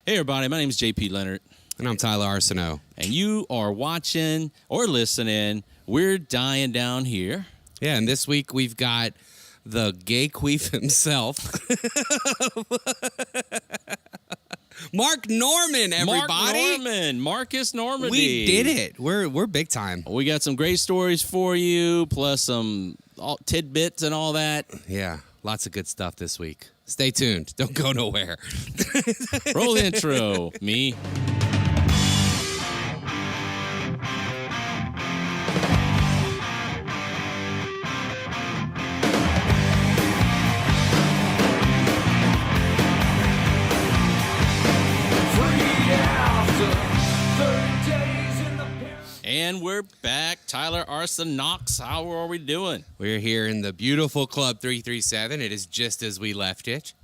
Hey everybody, my name is JP Leonard. And I'm Tyler Arceneaux. And you are watching or listening We're Dying Down Here. Yeah, and this week we've got the gay queef himself. Mark Norman, everybody. Marcus Normandy. We did it. We're big time. We got some great stories for you, plus some tidbits and all that. Yeah, lots of good stuff this week. Stay tuned. Don't go nowhere. Roll the intro. Me. And we're back. Tyler Arceneaux, how are we doing? We're here in the beautiful Club 337. It is just as we left it,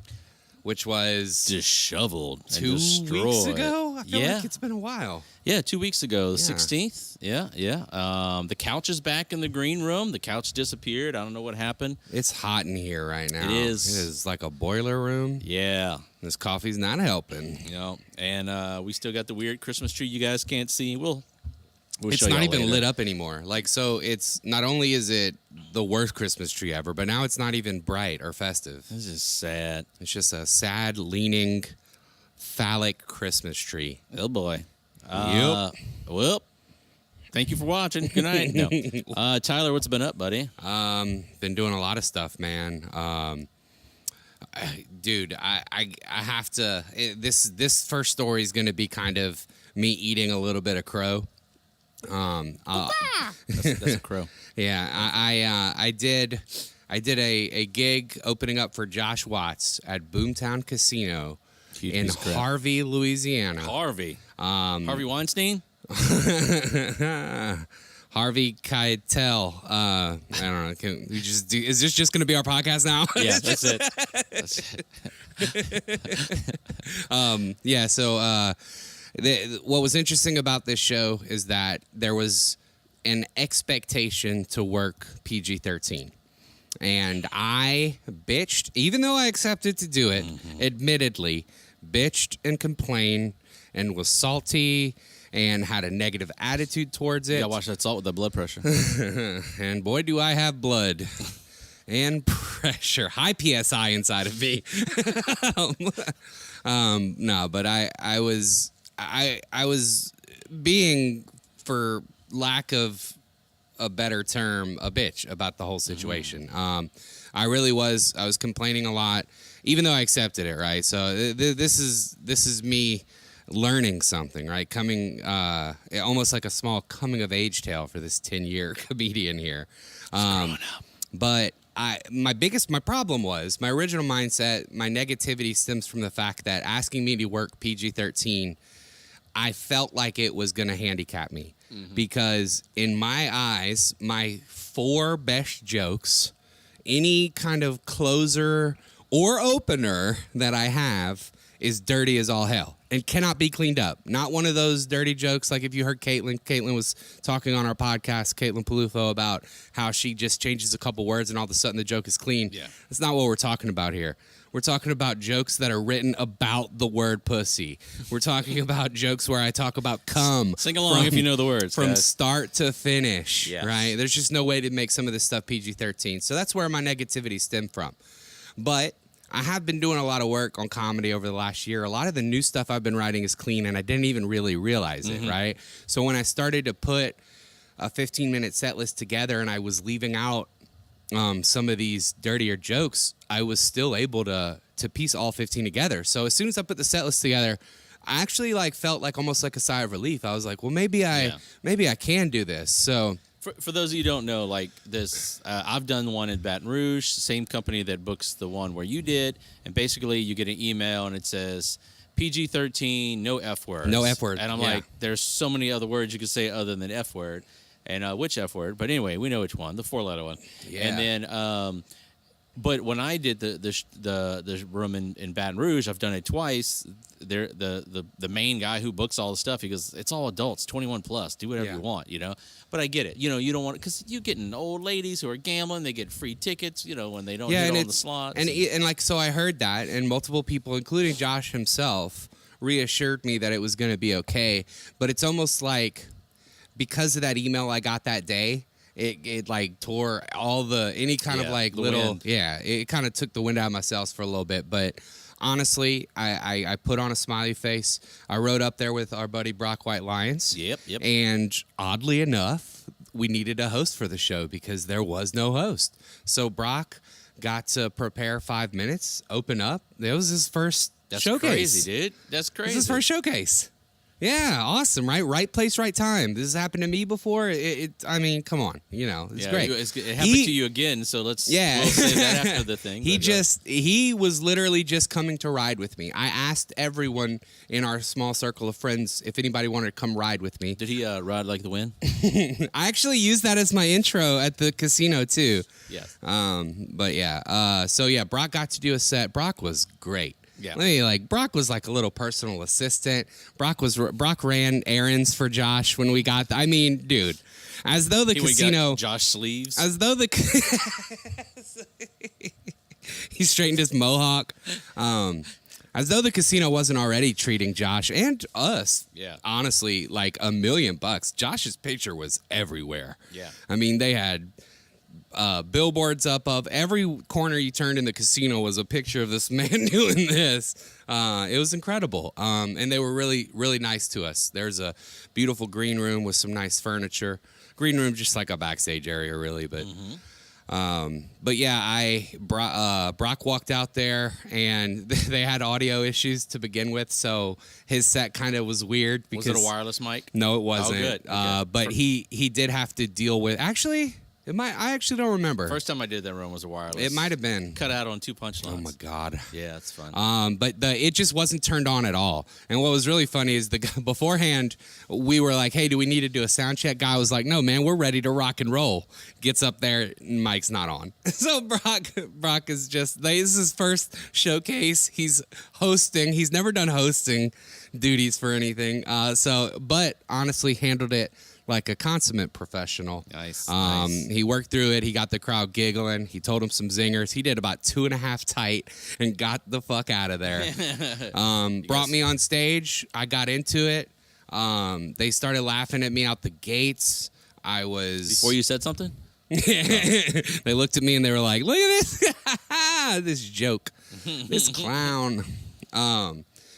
which was disheveled 2 weeks ago. I feel like it's been a while. Yeah, 2 weeks ago, the 16th. Yeah. The couch is back in the green room. The couch disappeared. I don't know what happened. It's hot in here right now. It is. It is like a boiler room. Yeah. This coffee's not helping. You know, and we still got the weird Christmas tree you guys can't see. We'll it's not even lit up anymore. Like, so it's not only is it the worst Christmas tree ever, but now it's not even bright or festive. This is sad. It's just a sad, leaning, phallic Christmas tree. Oh, boy. Yep. Well, thank you for watching. Good night. No. Tyler, what's been up, buddy? Been doing a lot of stuff, man. Dude, I have to. This first story is going to be kind of me eating a little bit of crow. That's a crow. Yeah, I did a gig opening up for Josh Watts at Boomtown Casino in Harvey, Louisiana. Harvey Weinstein. Harvey Keitel. I don't know. Can we just do? Is this just going to be our podcast now? Yeah, that's it. Yeah. So. What was interesting about this show is that there was an expectation to work PG-13. And I bitched, even though I accepted to do it, admittedly, bitched and complained and was salty and had a negative attitude towards it. You gotta watch that salt with the blood pressure. And boy, do I have blood and pressure. High PSI inside of me. No, but I was being, for lack of a better term, a bitch about the whole situation. I really was. I was complaining a lot, even though I accepted it, right? So this is me learning something, right? Coming, almost like a small coming-of-age tale for this 10-year comedian here. Growing up. But my problem was, my original mindset, my negativity stems from the fact that asking me to work PG-13, I felt like it was going to handicap me because in my eyes, my 4 best jokes, any kind of closer or opener that I have is dirty as all hell and cannot be cleaned up. Not one of those dirty jokes like if you heard Caitlin was talking on our podcast, Caitlin Palufo, about how she just changes a couple words and all of a sudden the joke is clean. Yeah. That's not what we're talking about here. We're talking about jokes that are written about the word pussy. We're talking about jokes where I talk about cum. Sing along if you know the words. From guys. start to finish, Yes. right? There's just no way to make some of this stuff PG-13. So that's where my negativity stemmed from. But I have been doing a lot of work on comedy over the last year. A lot of the new stuff I've been writing is clean, and I didn't even really realize it, right? So when I started to put a 15-minute set list together and I was leaving out some of these dirtier jokes, I was still able to piece all 15 together. So as soon as I put the set list together, I actually felt like almost like a sigh of relief. I was like, well, maybe I can do this. So for those of you who don't know, like this, I've done one in Baton Rouge, same company that books the one where you did, and basically you get an email and it says PG-13, no F words. No F word. And I'm like, there's so many other words you could say other than F word. And which F word? But anyway, we know which one, the 4-letter one. Yeah. And then, but when I did the room in Baton Rouge, I've done it twice. The main guy who books all the stuff, he goes, it's all adults, 21 plus, do whatever you want, you know. But I get it, you know. You don't want, because you're getting old ladies who are gambling, they get free tickets, you know, when they don't hit on the slots. And like, so I heard that, and multiple people, including Josh himself, reassured me that it was going to be okay. But it's almost like because of that email I got that day, it like tore any kind of like little wind. it kind of took the wind out of my sails for a little bit. But honestly, I put on a smiley face. I rode up there with our buddy Brock White Lions. Yep. And oddly enough, we needed a host for the show because there was no host. So Brock got to prepare 5 minutes, open up. That was his first showcase. That's crazy, dude. That's crazy. This is his first showcase. Yeah, awesome, right? Right place, right time. This has happened to me before. I mean, come on, it's great. It happened to you again, so we'll say that after the thing. He was literally just coming to ride with me. I asked everyone in our small circle of friends if anybody wanted to come ride with me. Did he ride like the wind? I actually used that as my intro at the casino too. Yes. But yeah. So yeah, Brock got to do a set. Brock was great. Yeah. Brock was like a little personal assistant. Brock ran errands for Josh when we got. I mean, dude, as though the casino. Josh sleeves. As though the. He straightened his mohawk. As though the casino wasn't already treating Josh and us. Yeah. Honestly, like $1 million. Josh's picture was everywhere. Yeah. I mean, they had. Billboards up of every corner you turned in the casino was a picture of this man doing this. It was incredible. And they were really, really nice to us. There's a beautiful green room with some nice furniture. Green room, just like a backstage area, really. But, but yeah, Brock walked out there and they had audio issues to begin with. So his set kind of was weird. Because, was it a wireless mic? No, it wasn't. Oh, good. Okay. But he did have to deal with, actually, I actually don't remember. First time I did that run was a wireless. It might have been cut out on 2 punchlines. Oh my god. Yeah, that's fun. But it just wasn't turned on at all. And what was really funny is beforehand we were like, "Hey, do we need to do a sound check?" Guy was like, "No, man, we're ready to rock and roll." Gets up there, mic's not on. So Brock is just this is his first showcase. He's hosting. He's never done hosting duties for anything. But honestly, handled it like a consummate professional. Nice. He worked through it. He got the crowd giggling. He told him some zingers. He did about 2.5 tight and got the fuck out of there. Brought me on stage. I got into it. They started laughing at me out the gates. I was... Before you said something? They looked at me and they were like, "Look at this. This joke. This clown."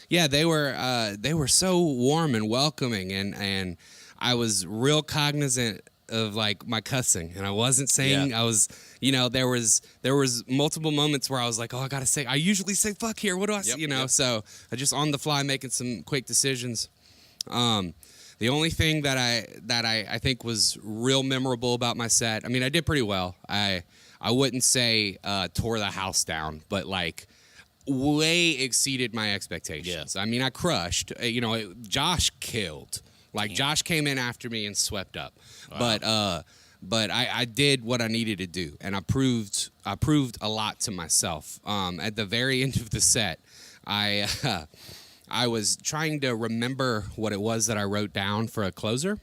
Yeah, they were so warm and welcoming and I was real cognizant of like my cussing, and I wasn't saying I was. There was multiple moments where I was like, "Oh, I gotta say." I usually say "fuck" here. What do I say? So I just on the fly making some quick decisions. The only thing that I think was real memorable about my set. I mean, I did pretty well. I wouldn't say tore the house down, but like way exceeded my expectations. Yeah. I mean, I crushed. Josh killed. Like, Josh came in after me and swept up. Wow. But I did what I needed to do, and I proved a lot to myself. At the very end of the set, I was trying to remember what it was that I wrote down for a closer.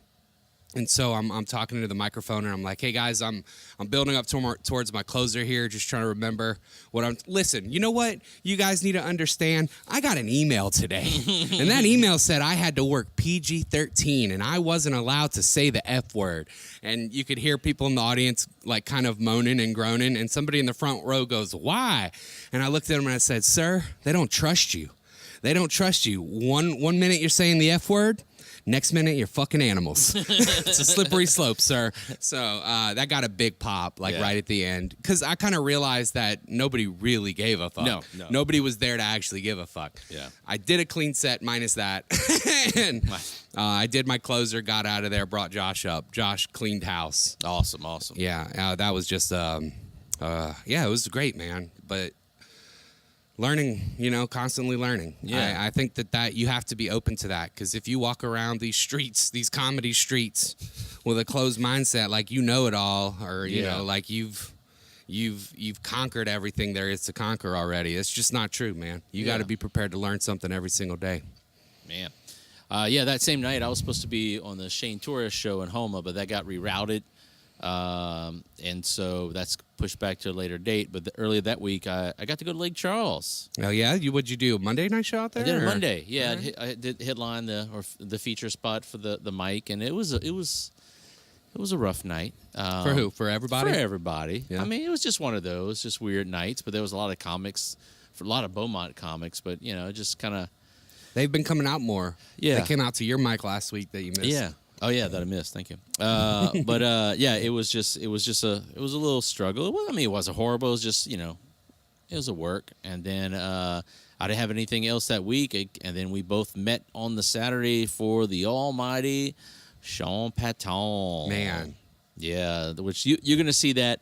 And so I'm talking to the microphone, and I'm like, "Hey guys, I'm building up towards my closer here, just trying to remember what I'm." Listen, you know what? You guys need to understand. I got an email today, and that email said I had to work PG-13, and I wasn't allowed to say the F word. And you could hear people in the audience like kind of moaning and groaning, and somebody in the front row goes, "Why?" And I looked at him and I said, "Sir, they don't trust you. They don't trust you. One minute you're saying the F word. Next minute, you're fucking animals." It's a slippery slope, sir. So that got a big pop, right at the end. Because I kind of realized that nobody really gave a fuck. No. Nobody was there to actually give a fuck. Yeah. I did a clean set minus that. And I did my closer, got out of there, brought Josh up. Josh cleaned house. Awesome. Yeah, that was just, it was great, man. But... learning, constantly learning. Yeah. I think that you have to be open to that, because if you walk around these streets, these comedy streets, with a closed mindset, like you know it all, or like you've conquered everything there is to conquer already. It's just not true, man. You got to be prepared to learn something every single day. Man. That same night I was supposed to be on the Shane Torres show in Homa, but that got rerouted. And so that's pushed back to a later date. But earlier that week, I got to go to Lake Charles. Oh yeah, what'd you do? Monday night show out there? I did it or? Monday. Yeah, I did headline the feature spot for the mic, and it was a rough night. For who? For everybody? For everybody. Yeah. I mean, it was just one of those, just weird nights. But there was a lot of comics, for a lot of Beaumont comics. But just kind of. They've been coming out more. Yeah. They came out to your mic last week that you missed. Yeah. Oh yeah, that I missed. Thank you. But yeah, it was a little struggle. Well, I mean, it wasn't horrible. It was just it was a work. And then I didn't have anything else that week. And then we both met on the Saturday for the almighty Sean Patton. Man. Yeah, which you're gonna see that.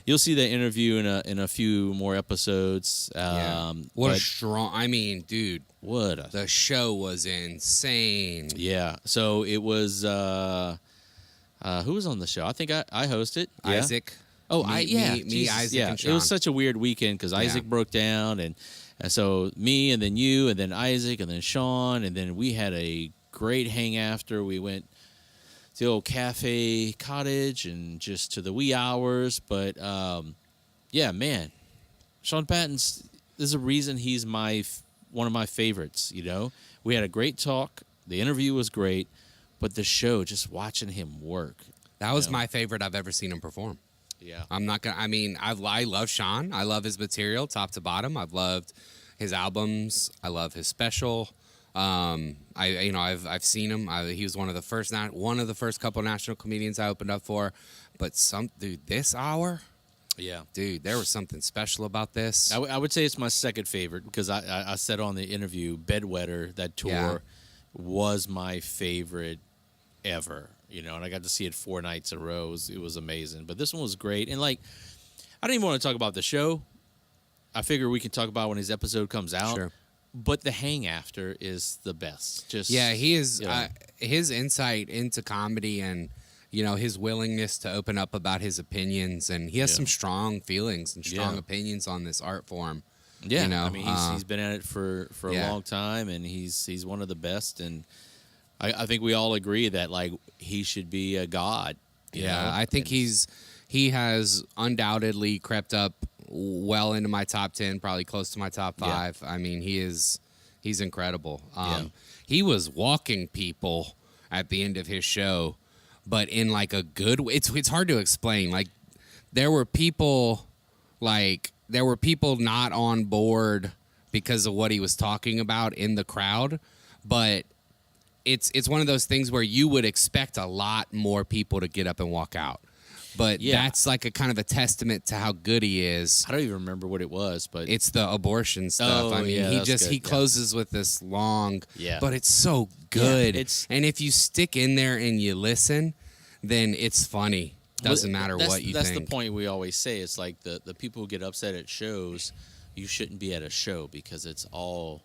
You'll see that interview in a few more episodes. What a strong! I mean, dude, the show was insane. Yeah. So it was. Who was on the show? I think I hosted. Yeah. Isaac. Oh, me, Isaac, yeah. and Sean. It was such a weird weekend because Isaac broke down, and so me, and then you, and then Isaac, and then Sean, and then we had a great hang after. We went to the old cafe cottage and just to the wee hours. But yeah, man, Sean Patton's. There's a reason he's one of my favorites. We had a great talk. The interview was great, but the show, just watching him work. That was my favorite I've ever seen him perform. Yeah. I'm not gonna. I mean, I love Sean. I love his material, top to bottom. I've loved his albums. I love his special. I've seen him. He was one of the first couple national comedians I opened up for. But this hour. Yeah. Dude, there was something special about this. I would say it's my second favorite because I said on the interview, Bedwetter, that tour was my favorite ever. And I got to see it 4 nights in a row. It was amazing. But this one was great. And, I don't even want to talk about the show. I figure we can talk about when his episode comes out. Sure. But the hang after is the best. He is. His insight into comedy and his willingness to open up about his opinions, and he has some strong feelings and strong opinions on this art form. Yeah, I mean he's been at it for a long time, and he's one of the best. And I think we all agree that he should be a god. I think he has undoubtedly crept up well into my top 10, probably close to my top 5. Yeah. I mean, he's incredible. He was walking people at the end of his show, but in a good way. It's hard to explain. There were people not on board because of what he was talking about in the crowd, but it's one of those things where you would expect a lot more people to get up and walk out. But that's a kind of a testament to how good he is. I don't even remember what it was, but it's the abortion stuff. I mean, he closes with this long, but it's so good. Yeah, and if you stick in there and you listen, then it's funny. Doesn't matter what you think. That's the point we always say. It's like the people who get upset at shows, you shouldn't be at a show because it's all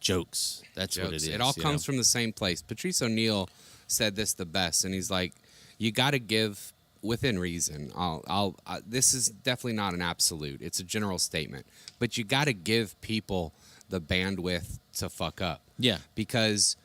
jokes. That's what it is. It all comes from the same place. Patrice O'Neill said this the best, and he's like, you got to give within reason. This is definitely not an absolute. It's a general statement, but you got to give people the bandwidth to fuck up. Yeah, because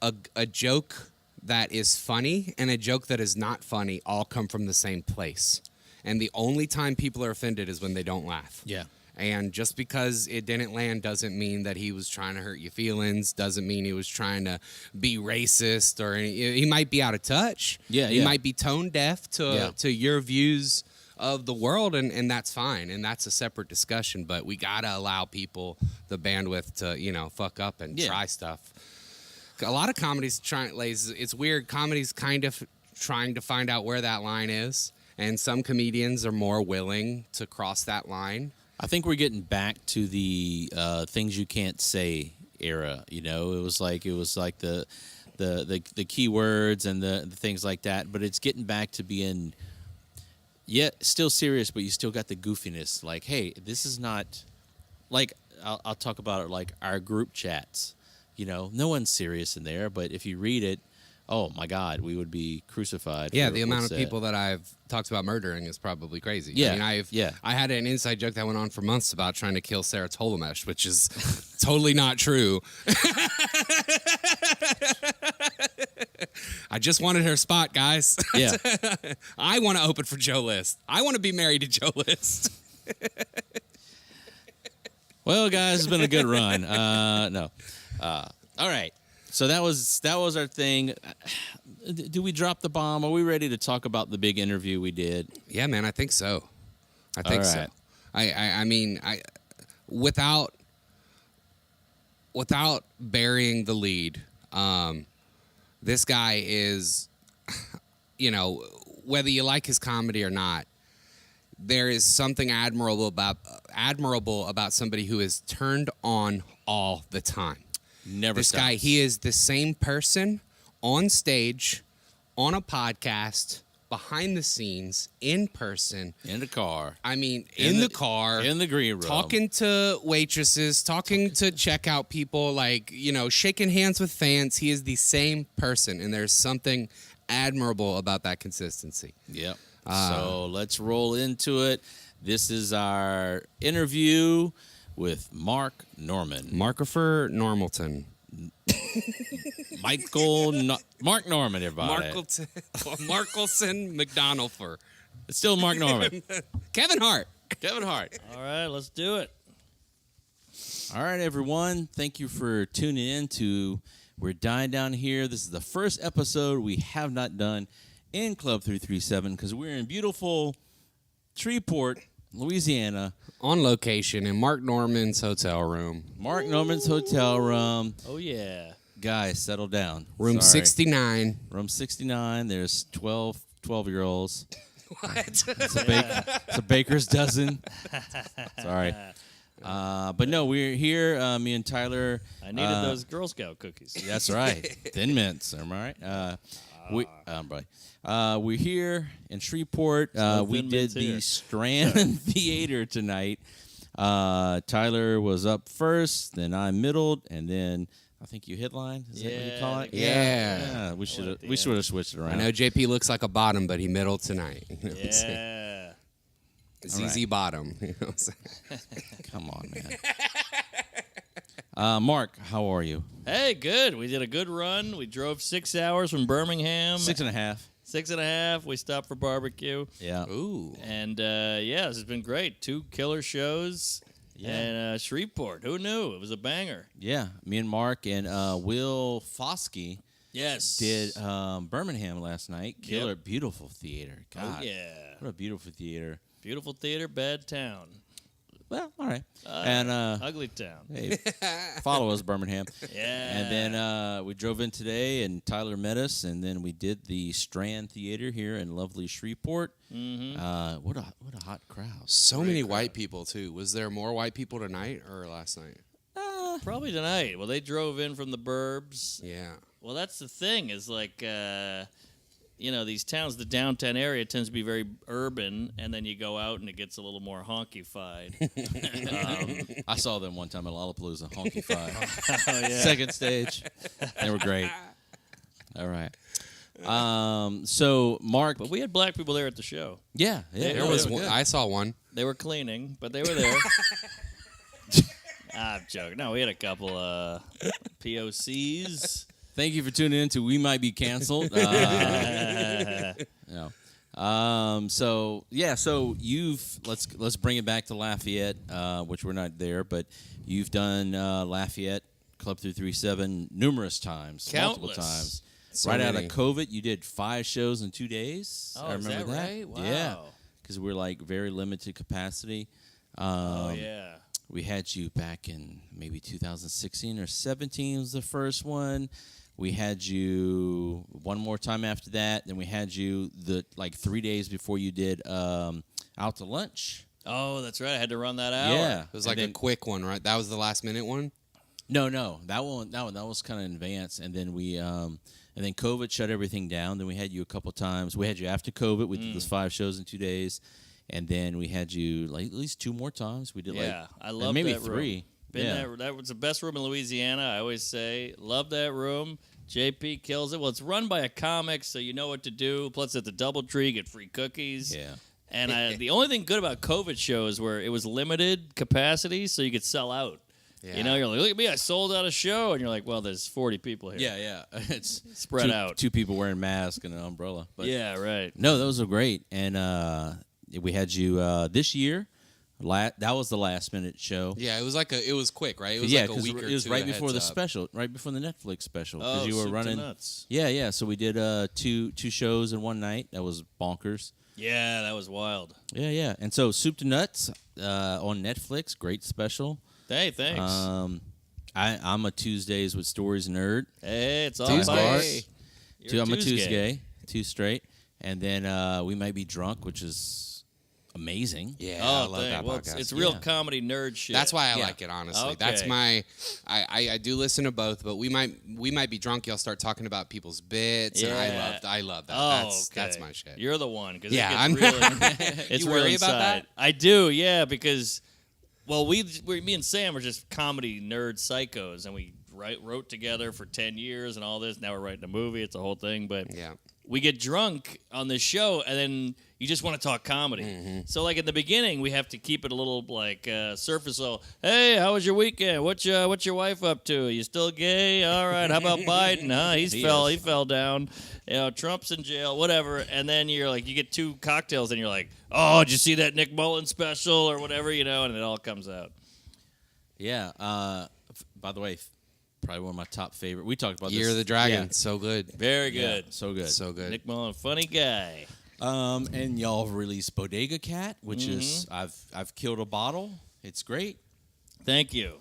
a joke that is funny and a joke that is not funny all come from the same place, and the only time people are offended is when they don't laugh. Yeah. And just because it didn't land doesn't mean that he was trying to hurt your feelings, doesn't mean he was trying to be racist, or he might be out of touch. He might be tone deaf to your views of the world, and that's fine, and that's a separate discussion. But we got to allow people the bandwidth to, fuck up and try stuff. A lot of comedies it's weird. Comedy's kind of trying to find out where that line is, and some comedians are more willing to cross that line. I think we're getting back to the things you can't say era. It was like the key words and the things like that. But it's getting back to being still serious, but you still got the goofiness. Like, hey, this is not like I'll talk about it like our group chats. No one's serious in there, but if you read it, oh my God, we would be crucified. Yeah, the amount of people that I've talked about murdering is probably crazy. Yeah, I mean, I had an inside joke that went on for months about trying to kill Sarah Tolomesh, which is totally not true. I just wanted her spot, guys. Yeah. I want to open for Joe List. I want to be married to Joe List. Well, guys, it's been a good run. No. All right. So that was our thing. Do we drop the bomb? Are we ready to talk about the big interview we did? Yeah, man, I think so. I think so. I mean, without burying the lead, this guy is, whether you like his comedy or not, there is something admirable about somebody who is turned on all the time. Never This stops. guy, he is the same person on stage, on a podcast, behind the scenes, in person. In the car. I mean, in the car. In the green room. Talking to waitresses, talking to checkout people, shaking hands with fans. He is the same person, and there's something admirable about that consistency. Yep. So let's roll into it. This is our interview with Mark Norman. Markifer Normalton. Mark Norman, everybody. Markelson McDonaldfer. It's still Mark Norman. Kevin Hart. Kevin Hart. All right, let's do it. All right, everyone. Thank you for tuning in to We're Dying Down Here. This is the first episode we have not done in Club 337 because we're in beautiful Shreveport, Louisiana. On location in Mark Norman's hotel room. Mark Norman's hotel room. Oh, yeah. Guys, settle down. Room Sorry. 69. Room 69. There's 12-year-olds. What? It's a baker's dozen. Sorry. But no, we're here. Me and Tyler. I needed those Girl Scout cookies. That's right. Thin mints. Am I right? We're here in Shreveport. We Thin did Mints the here. Strand Theater tonight. Tyler was up first, then I middled, and then I think you headlined. Is that what you call it? Yeah. We should like the have switched it I around. know JP looks like a bottom, but he middled tonight. Yeah. ZZ right. Bottom. You know what I'm saying? Come on, man. Mark, how are you? Hey, good. We did a good run. We drove 6 hours from Birmingham. 6.5. 6.5. We stopped for barbecue. Yeah. Ooh. And, this has been great. 2 killer shows. Yeah. And Shreveport. Who knew? It was a banger. Yeah. Me and Mark and Will Foskey Yes. did Birmingham last night. Killer, Yep. beautiful theater. God. Oh, yeah. What a beautiful theater. Beautiful theater, bad town. Well, all right. And Ugly town. hey, follow us, Birmingham. Yeah. And then we drove in today, and Tyler met us, and then we did the Strand Theater here in lovely Shreveport. Mm-hmm. What a hot crowd. So many white people, too. Was there more white people tonight or last night? Probably tonight. Well, they drove in from the burbs. Yeah. Well, that's the thing is like, these towns, the downtown area tends to be very urban, and then you go out and it gets a little more honky-fied. I saw them one time at Lollapalooza, Honky Five. Oh, yeah. Second stage. They were great. All right. So, Mark. But we had black people there at the show. Yeah. There Oh, was they were one. good. I saw one. They were cleaning, but they were there. I'm joking. No, we had a couple POCs. Thank you for tuning in to We Might Be Canceled. So let's bring it back to Lafayette, which we're not there, but you've done Lafayette Club 337 numerous times, multiple Countless. times. So right out many. of COVID, you did 5 shows in 2 days. Oh, I is remember that right? Wow. Yeah, because we're like very limited capacity. Oh, yeah. We had you back in maybe 2016 or 17 was the first one. We had you one more time after that. Then we had you 3 days before you did Out to Lunch. Oh, that's right. I had to run that out. Yeah, It was like a quick one, right? That was the last minute one? No, that was kind of in advance. And then we and then COVID shut everything down. Then we had you a couple times. We had you after COVID. We did those 5 shows in 2 days. And then we had you at least 2 more times. We did I love maybe that 3. room. That was the best room in Louisiana. I always say, love that room. JP kills it. Well, it's run by a comic, so you know what to do. Plus, at the DoubleTree, you get free cookies. Yeah. And the only thing good about COVID shows where it was limited capacity, so you could sell out. Yeah. You know, you're like, look at me, I sold out a show, and you're like, well, there's 40 people here. Yeah. It's Spread out. Two people wearing masks and an umbrella. But Yeah, right. no, those are great. And we had you this year. That was the last minute show. Yeah, it was quick, right? It was Yeah, like a week or two. it was right before the heads up. special, right before the Netflix special. Oh, you were soup to running. nuts. Yeah. So we did two shows in one night. That was bonkers. Yeah, that was wild. Yeah. And so Soup to Nuts on Netflix, great special. Hey, thanks. I'm a Tuesdays with Stories nerd. Hey, it's all Tuesday. I'm a Tuesday, two straight, and then we might be drunk, which is amazing. Yeah, Oh, I love dang. that Well, podcast. it's real Yeah. comedy nerd shit. That's why I Yeah. like it, honestly. Okay. That's my. I do listen to both, but we might be drunk. Y'all start talking about people's bits, and Yeah. I love that. Oh, That's okay. my shit. You're the one. Cause Yeah, it I'm. gets really, it's You real worry about inside. that? I do, yeah, because, well, me and Sam are just comedy nerd psychos, and we wrote together for 10 years and all this. Now we're writing a movie. It's a whole thing, but Yeah. we get drunk on this show, and then you just want to talk comedy. Mm-hmm. So, like, in the beginning, we have to keep it a little, like, surface level. Hey, how was your weekend? What's your wife up to? You still gay? All right. How about Biden? Huh? He fell down. You know, Trump's in jail, whatever. And then you're like, you get 2 cocktails, and you're like, oh, did you see that Nick Mullen special or whatever, you know, and it all comes out. Yeah. By the way, probably one of my top favorite. We talked about Year this. of the Dragon, Yeah. so good. Very good. Yeah, so good. So good. Nick Mullen, funny guy. And y'all have released Bodega Cat, which is Mm-hmm. I've killed a bottle. It's great. Thank you.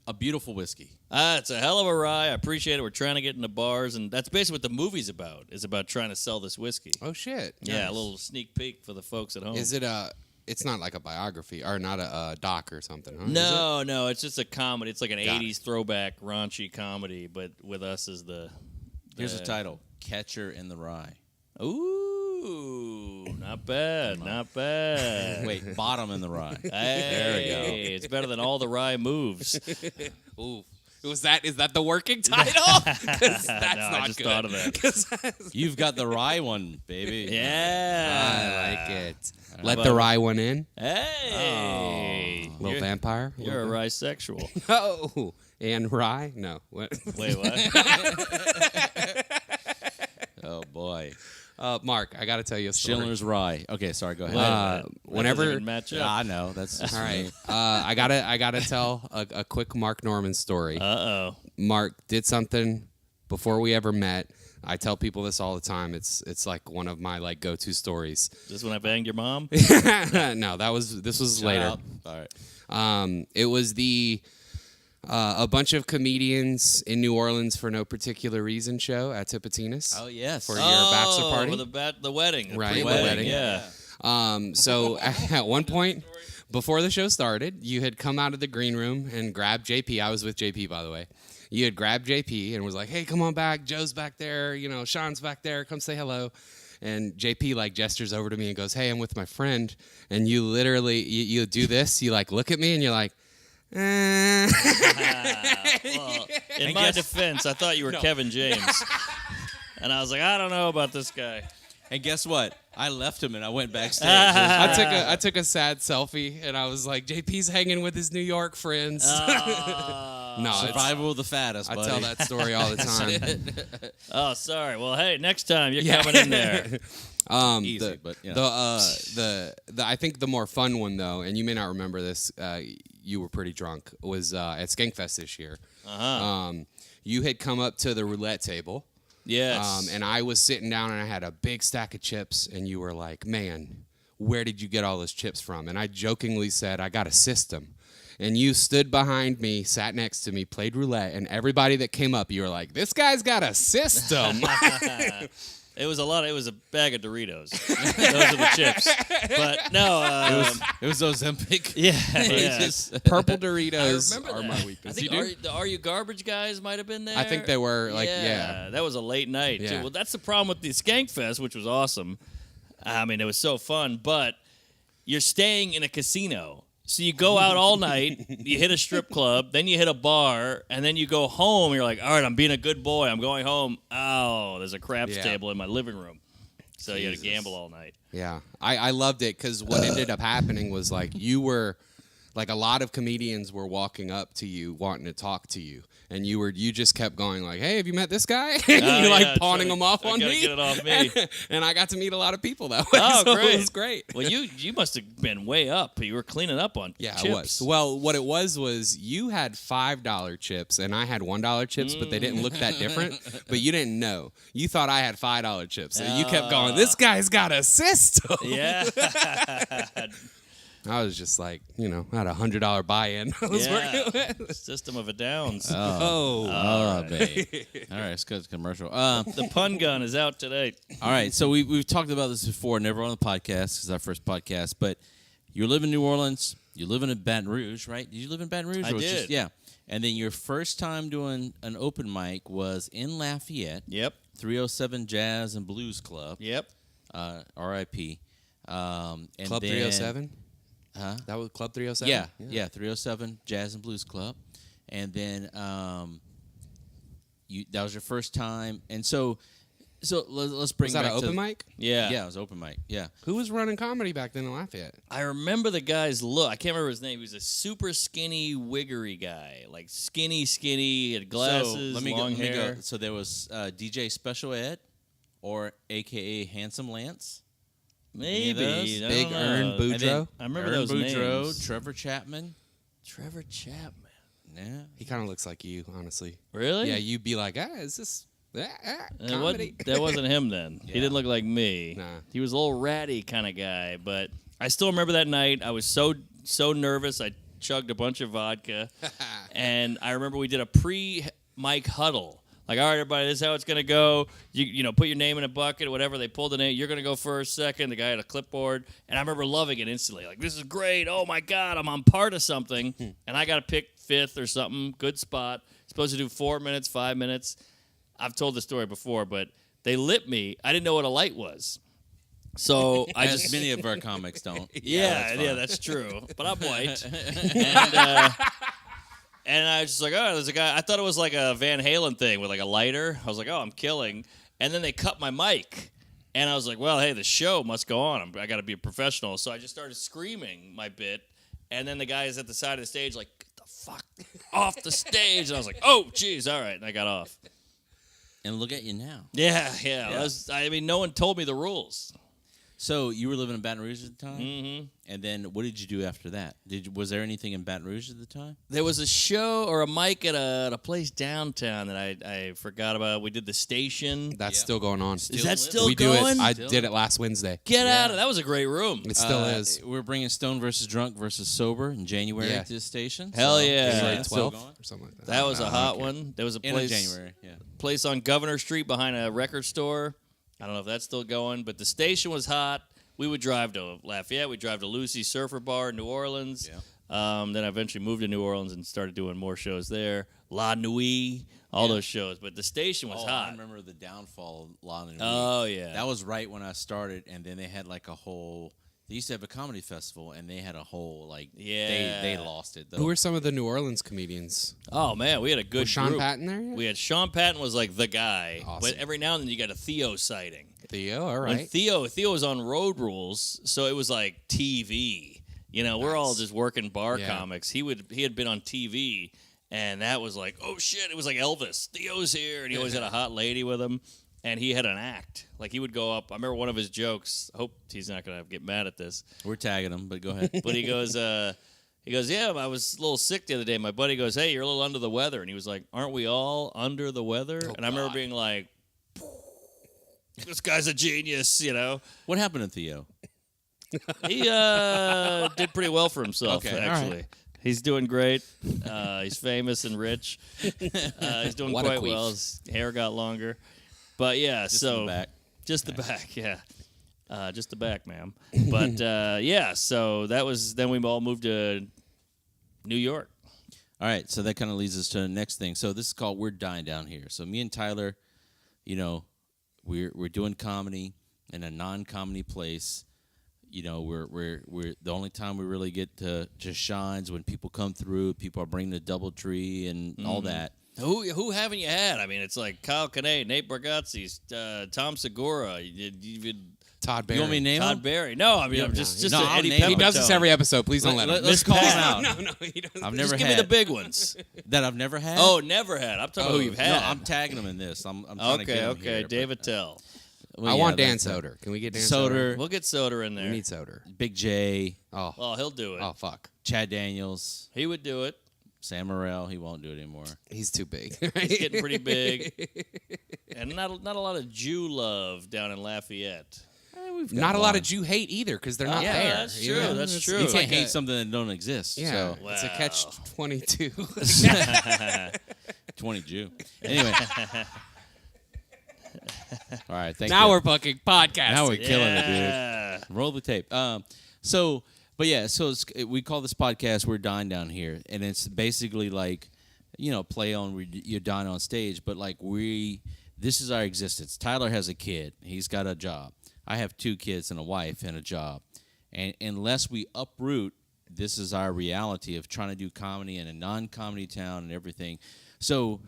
A beautiful whiskey. It's a hell of a rye. I appreciate it. We're trying to get into bars, and that's basically what the movie's about. Is about trying to sell this whiskey. Oh shit. Yeah, Nice. a little sneak peek for the folks at home. Is it It's not like a biography or not a doc or something, huh? Is No, it's just a comedy. It's like an Got 80s throwback raunchy comedy, but with us as the Here's the title: Catcher in the Rye. Ooh, not bad, not bad. Wait, Bottom in the Rye. Hey, There we go. It's better than all the rye moves. it? Ooh. Is that the working title? 'Cause that's No, not I just good. thought of that. 'Cause that's- You've got the rye one, baby. Yeah, I like it. Let about the it? rye one in. Hey, Little you're, vampire. you're a rye sexual. Oh, and rye? No. What? Wait, what? Oh boy. Mark, I got to tell you a story. Schindler's Rye. Okay, sorry. Go ahead. That whenever doesn't even match Yeah, up. I know. That's just All right. me. I gotta tell a quick Mark Norman story. Uh-oh. Mark did something before we ever met. I tell people this all the time. It's like one of my like go-to stories. Is this when I banged your mom? No, this was Shout later. out. All right. It was a bunch of comedians in New Orleans for no particular reason show at Tipitina's. Oh yes. For your bachelor party? For the wedding. The Right, pre-wedding, wedding. yeah. So at one point before the show started, you had come out of the green room and grabbed JP. I was with JP, by the way. You had grabbed JP and was like, "Hey, come on back. Joe's back there. You know, Sean's back there. Come say hello." And JP like gestures over to me and goes, "Hey, I'm with my friend." And you literally you do this. You like look at me and you're like, Well, in my defense, I thought you were Kevin James. And I was like, I don't know about this guy. And guess what? I left him and I went backstage. I took a sad selfie and I was like, JP's hanging with his New York friends. No, it's- Survival of the fattest, I buddy. tell that story all the time. Oh, sorry. Well, hey, next time you're Yeah. coming in there. Easy, but you know. the I think the more fun one though, and you may not remember this, you were pretty drunk, was at Skankfest this year. You had come up to the roulette table. Yes. And I was sitting down and I had a big stack of chips, and you were like, "Man, where did you get all those chips from?" And I jokingly said, "I got a system." And you stood behind me, sat next to me, played roulette, and everybody that came up, you were like, "This guy's got a system." It was a bag of Doritos. Those are the chips. But no, It was Ozempic. yeah. Purple Doritos I remember are that. my I weakness. think You do? the Are You Garbage guys might have been there. I think they were, like, yeah. That was a late night, Yeah. too. Well, that's the problem with the Skankfest, which was awesome. I mean, it was so fun, but you're staying in a casino. So you go out all night, you hit a strip club, then you hit a bar, and then you go home. You're like, all right, I'm being a good boy. I'm going home. Oh, there's a craps Yeah. table in my living room. So you had to Jesus. gamble all night. Yeah, I loved it because what ended up happening was like you were Like a lot of comedians were walking up to you wanting to talk to you, and you just kept going like, "Hey, have you met this guy?" And you're like pawning them off on me. Get it off me. And I got to meet a lot of people that way. Oh, so great! It was great. Well, you must have been way up. You were cleaning up on Yeah, chips. I was. Well, what it was you had $5 chips and I had $1 chips, but they didn't look that different. But you didn't know. You thought I had $5 chips, and you kept going, "This guy's got a system." Yeah. I was just like, I had $100 buy-in. I was working with. System of a Downs. Oh, babe. All right, let's go to commercial. The pun gun is out today. All right, so we've talked about this before, never on the podcast, because it's our first podcast, but you live in New Orleans, you live in Baton Rouge, right? Did you live in Baton Rouge? I did. Yeah. And then your first time doing an open mic was in Lafayette. Yep. 307 Jazz and Blues Club. Yep. R.I.P. Club then, 307? Huh? That was Club 307? Yeah, 307 Jazz and Blues Club. And then that was your first time. And so let's bring Was that back an open to, mic? Yeah. Yeah, it was open mic. Yeah. Who was running comedy back then in Lafayette? I remember the guy's look. I can't remember his name. He was a super skinny, wiggery guy. Like skinny, he had glasses, long hair. So there was DJ Special Ed, or a.k.a. Handsome Lance. Maybe. Any I Big don't know. Earn Boudreaux? I remember Aaron those Boudreaux, names. Trevor Chapman. Trevor Chapman. Yeah. He kind of looks like you, honestly. Really? Yeah, you'd be like, is this That comedy? wasn't him then. Yeah. He didn't look like me. Nah. He was a little ratty kind of guy, but I still remember that night. I was so nervous. I chugged a bunch of vodka, and I remember we did a pre-mic huddle. Like, all right, everybody, this is how it's going to go. You put your name in a bucket, whatever. They pulled the name. You're going to go first, second. The guy had a clipboard. And I remember loving it instantly. Like, this is great. Oh, my God, I'm on part of something. And I got to pick fifth or something. Good spot. Supposed to do 4 minutes, 5 minutes. I've told the story before, but they lit me. I didn't know what a light was. So I As just... many of our comics don't. Yeah, that's true. But I'm white. And I was just like, oh, there's a guy. I thought it was like a Van Halen thing with like a lighter. I was like, oh, I'm killing. And then they cut my mic. And I was like, well, hey, the show must go on. I got to be a professional. So I just started screaming my bit. And then the guys at the side of the stage like, get the fuck off the stage. And I was like, oh, geez, all right. And I got off. And look at you now. Yeah. No one told me the rules. So you were living in Baton Rouge at the time? Mm-hmm. And then what did you do after that? Was there anything in Baton Rouge at the time? There was a show or a mic at a place downtown that I forgot about. We did the station. That's still going on. Is that still we going? do it. I did it last Wednesday. Get out of that was a great room. It still is. We're bringing Stone versus Drunk versus Sober in January Yeah. to the station. Hell yeah. January it's still 12th going. or something like that. That was a hot one. There was a In place January, yeah. place on Governor Street behind a record store. I don't know if that's still going, but the station was hot. We would drive to Lafayette. We'd drive to Lucy's Surfer Bar in New Orleans. Yeah. Then I eventually moved to New Orleans and started doing more shows there. La Nuit, all those shows. But the station was hot. I remember the downfall of La Nuit. Oh, yeah. That was right when I started, and then they had like a whole... They used to have a comedy festival, and they had a whole, like... Yeah. They lost it, though. Who were some of the New Orleans comedians? Oh, man, we had a good Was Sean group. Patton there yet? We had Sean Patton was like the guy. Awesome. But every now and then you got a Theo sighting. Theo, all When right. Theo was on Road Rules, so it was like TV. We're all just working bar Yeah. comics. He had been on TV, and that was like, oh shit! It was like Elvis. Theo's here, and he always had a hot lady with him, and he had an act. Like he would go up. I remember one of his jokes. I hope he's not gonna get mad at this. We're tagging him, but go ahead. But he goes, yeah, I was a little sick the other day. My buddy goes, hey, you're a little under the weather, and he was like, aren't we all under the weather? And I remember being like, this guy's a genius, What happened to Theo? He did pretty well for himself, Okay, all actually. right. He's doing great. He's famous and rich. He's doing What a quite queef. well. His hair got longer. But yeah, Just so in the back. just the back, yeah. Just the back, ma'am. But yeah, so that was then we all moved to New York. All right, so that kind of leads us to the next thing. So this is called We're Dying Down Here. So me and Tyler, we're doing comedy in a non-comedy place. We're the only time we really get to shines when people come through. People are bringing the DoubleTree and all that. Who haven't you had? I mean, it's like Kyle Kinane, Nate Bargatze, Tom Segura, Todd Barry. You want me to name Todd him? Barry. No, I mean, I'm just No, an I'll Eddie name him. He does this Pepitone. every episode. Please don't let him. Let's call him out. No, he doesn't. I've never Just give had me the big ones. that I've never had. Oh, never had. I'm talking about who you've had. No, I'm tagging him in this. I'm trying to get him Okay. here, David Tell. Well, I yeah, want Dan that's it. Soder. Can we get Dan Soder. We'll get Soder in We there. need Soder. Big J, Oh, Oh, he'll do it. oh, fuck. Chad Daniels, He would do it. Sam Morrell. He won't do it anymore. He's too big. He's getting pretty big. And not a lot of Jew love down in Lafayette. Not a lot of Jew hate either because they're not Yeah, there. that's you true, know? that's It's- true. You It's can't like hate a, something that don't exist. yeah, So it's a Wow. catch-22. 20 Jew. Anyway. All right. Thank Now you. we're fucking podcasting. Now we're killing it, dude. Yeah. Roll the tape. We call this podcast "We're Dying Down Here," and it's basically like, play on you're dying on stage, but like this is our existence. Tyler has a kid. He's got a job. I have 2 kids and a wife and a job, and unless we uproot, this is our reality of trying to do comedy in a non-comedy town and everything. So,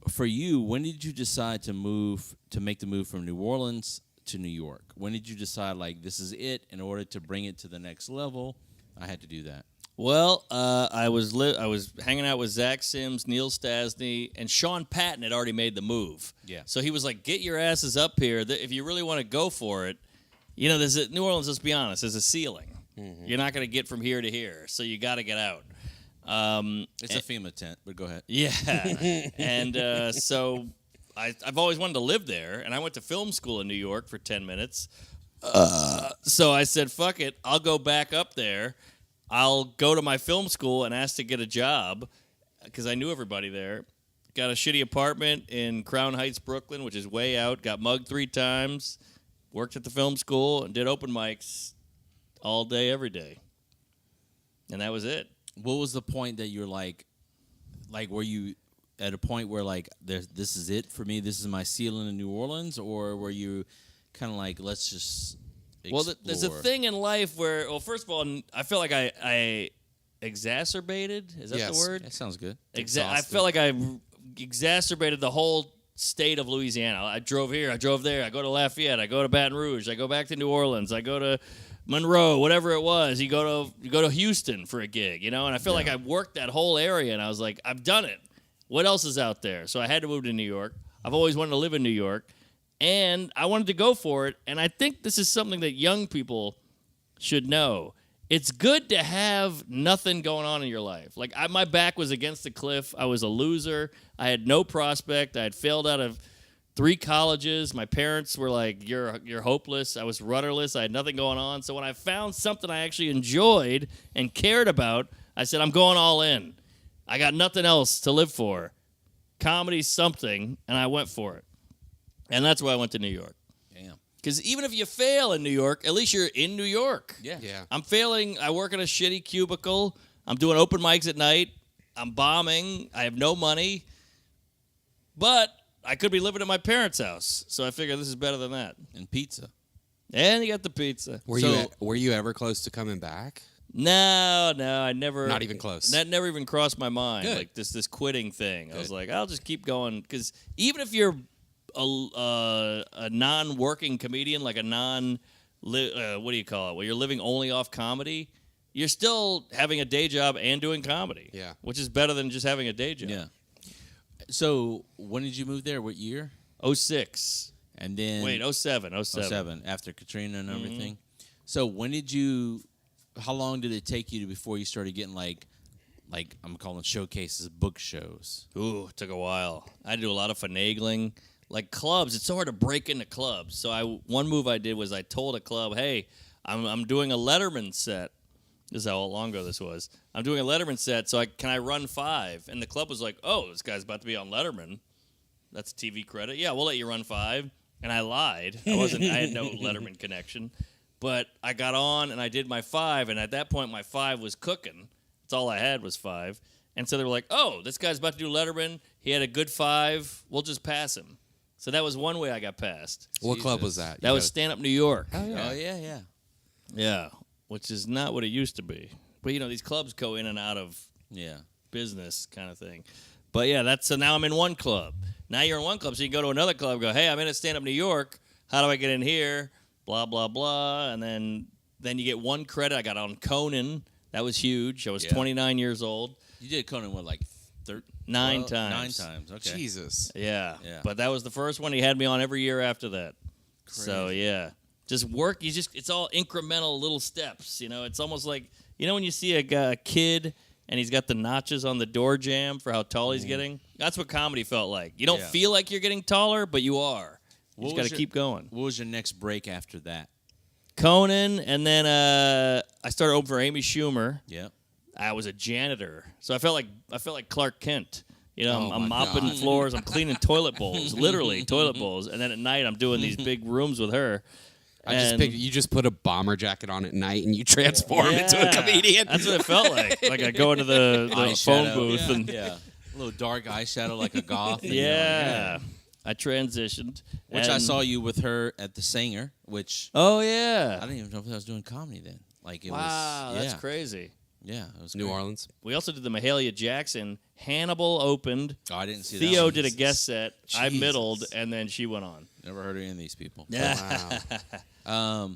for you, when did you decide to make the move from New Orleans to New York? When did you decide, like, this is it, in order to bring it to the next level, I had to do that? Well, I was hanging out with Zach Sims, Neil Stasny, and Sean Patton had already made the move. Yeah. So he was like, "Get your asses up here. If you really want to go for it, New Orleans. Let's be honest, there's a ceiling. Mm-hmm. You're not going to get from here to here, so you got to get out." It's a FEMA tent, but go ahead. Yeah, and so I've always wanted to live there, and I went to film school in New York for 10 minutes. So I said, "Fuck it, I'll go back up there. I'll go to my film school and ask to get a job because I knew everybody there. Got a shitty apartment in Crown Heights, Brooklyn, which is way out. Got mugged 3 times. Worked at the film school and did open mics all day, every day, and that was it." What was the point that you're like, were you at a point where, like, this is it for me, this is my ceiling in New Orleans, or were you kind of like, let's just explore? Well, there's a thing in life where, well, first of all, I feel like I exacerbated. Is that Yes. the word? That sounds good. I felt like I exacerbated the whole state of Louisiana. I drove here, I drove there, I go to Lafayette, I go to Baton Rouge, I go back to New Orleans, I go to Monroe, whatever it was. You go to Houston for a gig, and I feel like I worked that whole area, and I was like, I've done it. What else is out there? So I had to move to New York. I've always wanted to live in New York, and I wanted to go for it. And I think this is something that young people should know. It's good to have nothing going on in your life. Like, my back was against the cliff. I was a loser. I had no prospect. I had failed out of 3 colleges. My parents were like, you're hopeless. I was rudderless. I had nothing going on. So when I found something I actually enjoyed and cared about, I said, I'm going all in. I got nothing else to live for. Comedy's something, and I went for it. And that's why I went to New York. Damn. Because even if you fail in New York, at least you're in New York. Yeah. Yeah. I'm failing. I work in a shitty cubicle. I'm doing open mics at night. I'm bombing. I have no money. But I could be living at my parents' house. So I figure this is better than that. And pizza. And you got the pizza. Were you ever close to coming back? No, I never. Not even close. That never even crossed my mind. Good. Like this quitting thing. I was Good. like, I'll just keep going. Because even if you're a non-working comedian, like a what do you call it? Where you're living only off comedy, you're still having a day job and doing comedy. Yeah. Which is better than just having a day job. Yeah. So when did you move there? What year? 06. And then 07. 07, after Katrina and everything. So when did you? How long did it take you before you started getting like I'm calling showcases, book shows? Ooh, it took a while. I had to do a lot of finagling. Like clubs, it's so hard to break into clubs. So one move I did was I told a club, hey, I'm doing a Letterman set. This is how long ago this was. I'm doing a Letterman set, so can I run 5? And the club was like, oh, this guy's about to be on Letterman. That's TV credit. Yeah, we'll let you run 5. And I lied. I had no Letterman connection. But I got on and I did my 5, and at that point my 5 was cooking. That's all I had was 5. And so they were like, oh, this guy's about to do Letterman. He had a good 5. We'll just pass him. So that was one way I got passed. What club was that? That was Stand Up New York. Oh yeah. Yeah, which is not what it used to be. But, these clubs go in and out of Yeah. business kind of thing. But, yeah, so now I'm in one club. Now you're in one club, so you can go to another club and go, hey, I'm in a Stand Up New York. How do I get in here? blah, blah, blah. And then you get one credit. I got on Conan. That was huge. I was 29 years old. You did Conan with like 9 times. 9 times. Okay. Jesus. Yeah. Yeah. But that was the first one. He had me on every year after that. Crazy. So, yeah. Just work. It's all incremental little steps. You know, it's almost like, you know, when you see a kid and he's got the notches on the door jamb for how tall he's getting? That's what comedy felt like. You don't feel like you're getting taller, but you are. You just got to keep going. What was your next break after that? Conan, and then I started opening for Amy Schumer. Yeah. I was a janitor, so I felt like Clark Kent. You know, Oh, I'm my mopping God. floors, I'm cleaning toilet bowls, literally toilet bowls, and then at night I'm doing these big rooms with her. You just put a bomber jacket on at night and you transform into a comedian. That's what it felt like. Like I go into the phone Eyeshadow. booth and a little dark eyeshadow like a goth. And I transitioned. Which I and- saw you with her at the Singer, which Oh I yeah! didn't even know if I was doing comedy then. Like it Wow, was. that's crazy. Yeah, it was New great. Orleans. We also did the Mahalia Jackson. Hannibal opened. Oh, I didn't see that. Theo one. did a guest set. I Jesus. middled, and then she went on. Never heard of any of these people. Yeah. Wow.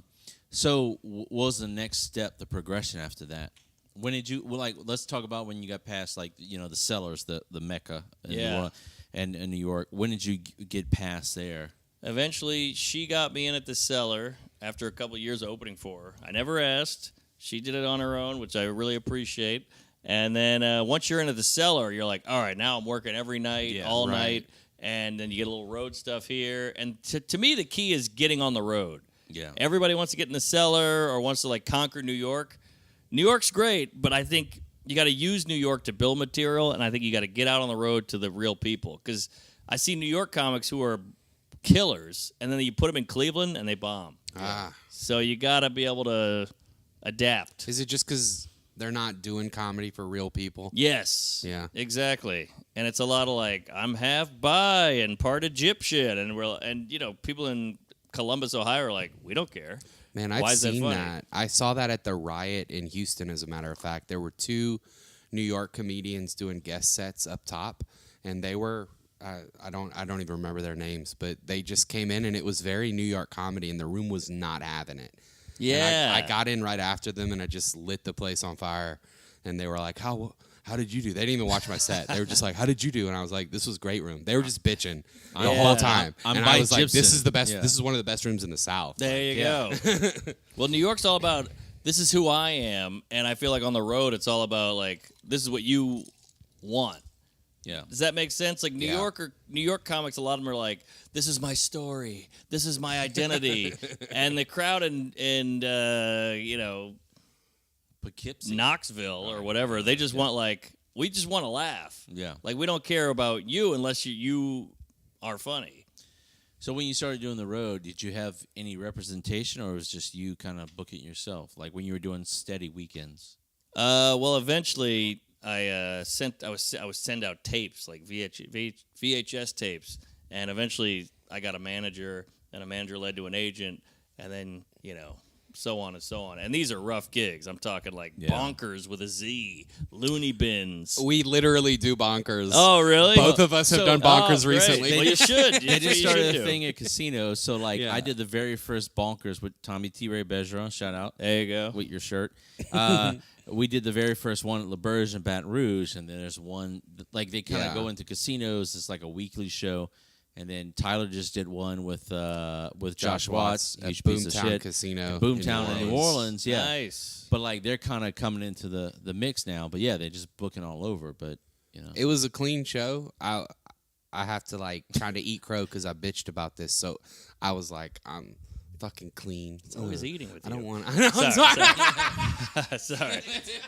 So, what was the next step, the progression after that? When did you let's talk about when you got past the Cellars, the Mecca, in New Orleans, and in New York. When did you get past there? Eventually, she got me in at the Cellar after a couple of years of opening for her. I never asked. She did it on her own, which I really appreciate. And then once you're into the Cellar, you're like, all right, now I'm working every night, all night, and then you get a little road stuff here. And to me, the key is getting on the road. Yeah. Everybody wants to get in the Cellar or wants to conquer New York. New York's great, but I think you got to use New York to build material, and I think you got to get out on the road to the real people. Because I see New York comics who are killers, and then you put them in Cleveland, and they bomb. So you got to be able to adapt. Is it just because they're not doing comedy for real people? Yes. Yeah. Exactly. And it's a lot of I'm half bi and part Egyptian, and people in Columbus, Ohio are like, we don't care. Man, Why I've is that seen funny? that. I saw that at the riot in Houston, as a matter of fact. There were 2 New York comedians doing guest sets up top, and they were I don't even remember their names, but they just came in, and it was very New York comedy, and the room was not having it. Yeah. And I got in right after them, and I just lit the place on fire, and they were like, how did you do? They didn't even watch my set. They were just like, how did you do? And I was like, this was great room. They were just bitching the whole time. I'm and by I was like, this Gibson. is the best. Yeah. This is one of the best rooms in the South. There you go. Well, New York's all about, this is who I am, and I feel like on the road it's all about this is what you want. Yeah. Does that make sense? Like New Yeah. York comics, a lot of them are like, this is my story, this is my identity, and the crowd in Poughkeepsie. Knoxville or whatever, they just want we just want to laugh. Yeah. We don't care about you unless you are funny. So when you started doing the road, did you have any representation, or was it just you kind of booking yourself? Like when you were doing steady weekends? Well, eventually I would send out tapes like VHS tapes, and eventually I got a manager, and a manager led to an agent, and then so on and so on. And these are rough gigs. I'm talking Bonkers with a Z, Looney Bins. We literally do Bonkers. Oh, really? Both of us have done Bonkers great. recently. Well, you should. They just started a do. thing at casinos. So Yeah. I did the very first Bonkers with Tommy T. Ray Bergeron. Shout out. There you go. With your shirt. We did the very first one at La Berge in Baton Rouge, and then there's one they kind of go into casinos. It's like a weekly show, and then Tyler just did one with Josh Watts at huge piece of Boomtown shit. Casino. Boomtown in New Orleans. Yeah, Nice. but they're kind of coming into the mix now. But yeah, they're just booking all over. But It was a clean show. I have to kind of eat crow because I bitched about this. So I was like, I'm fucking clean. It's always eating with I you. don't want.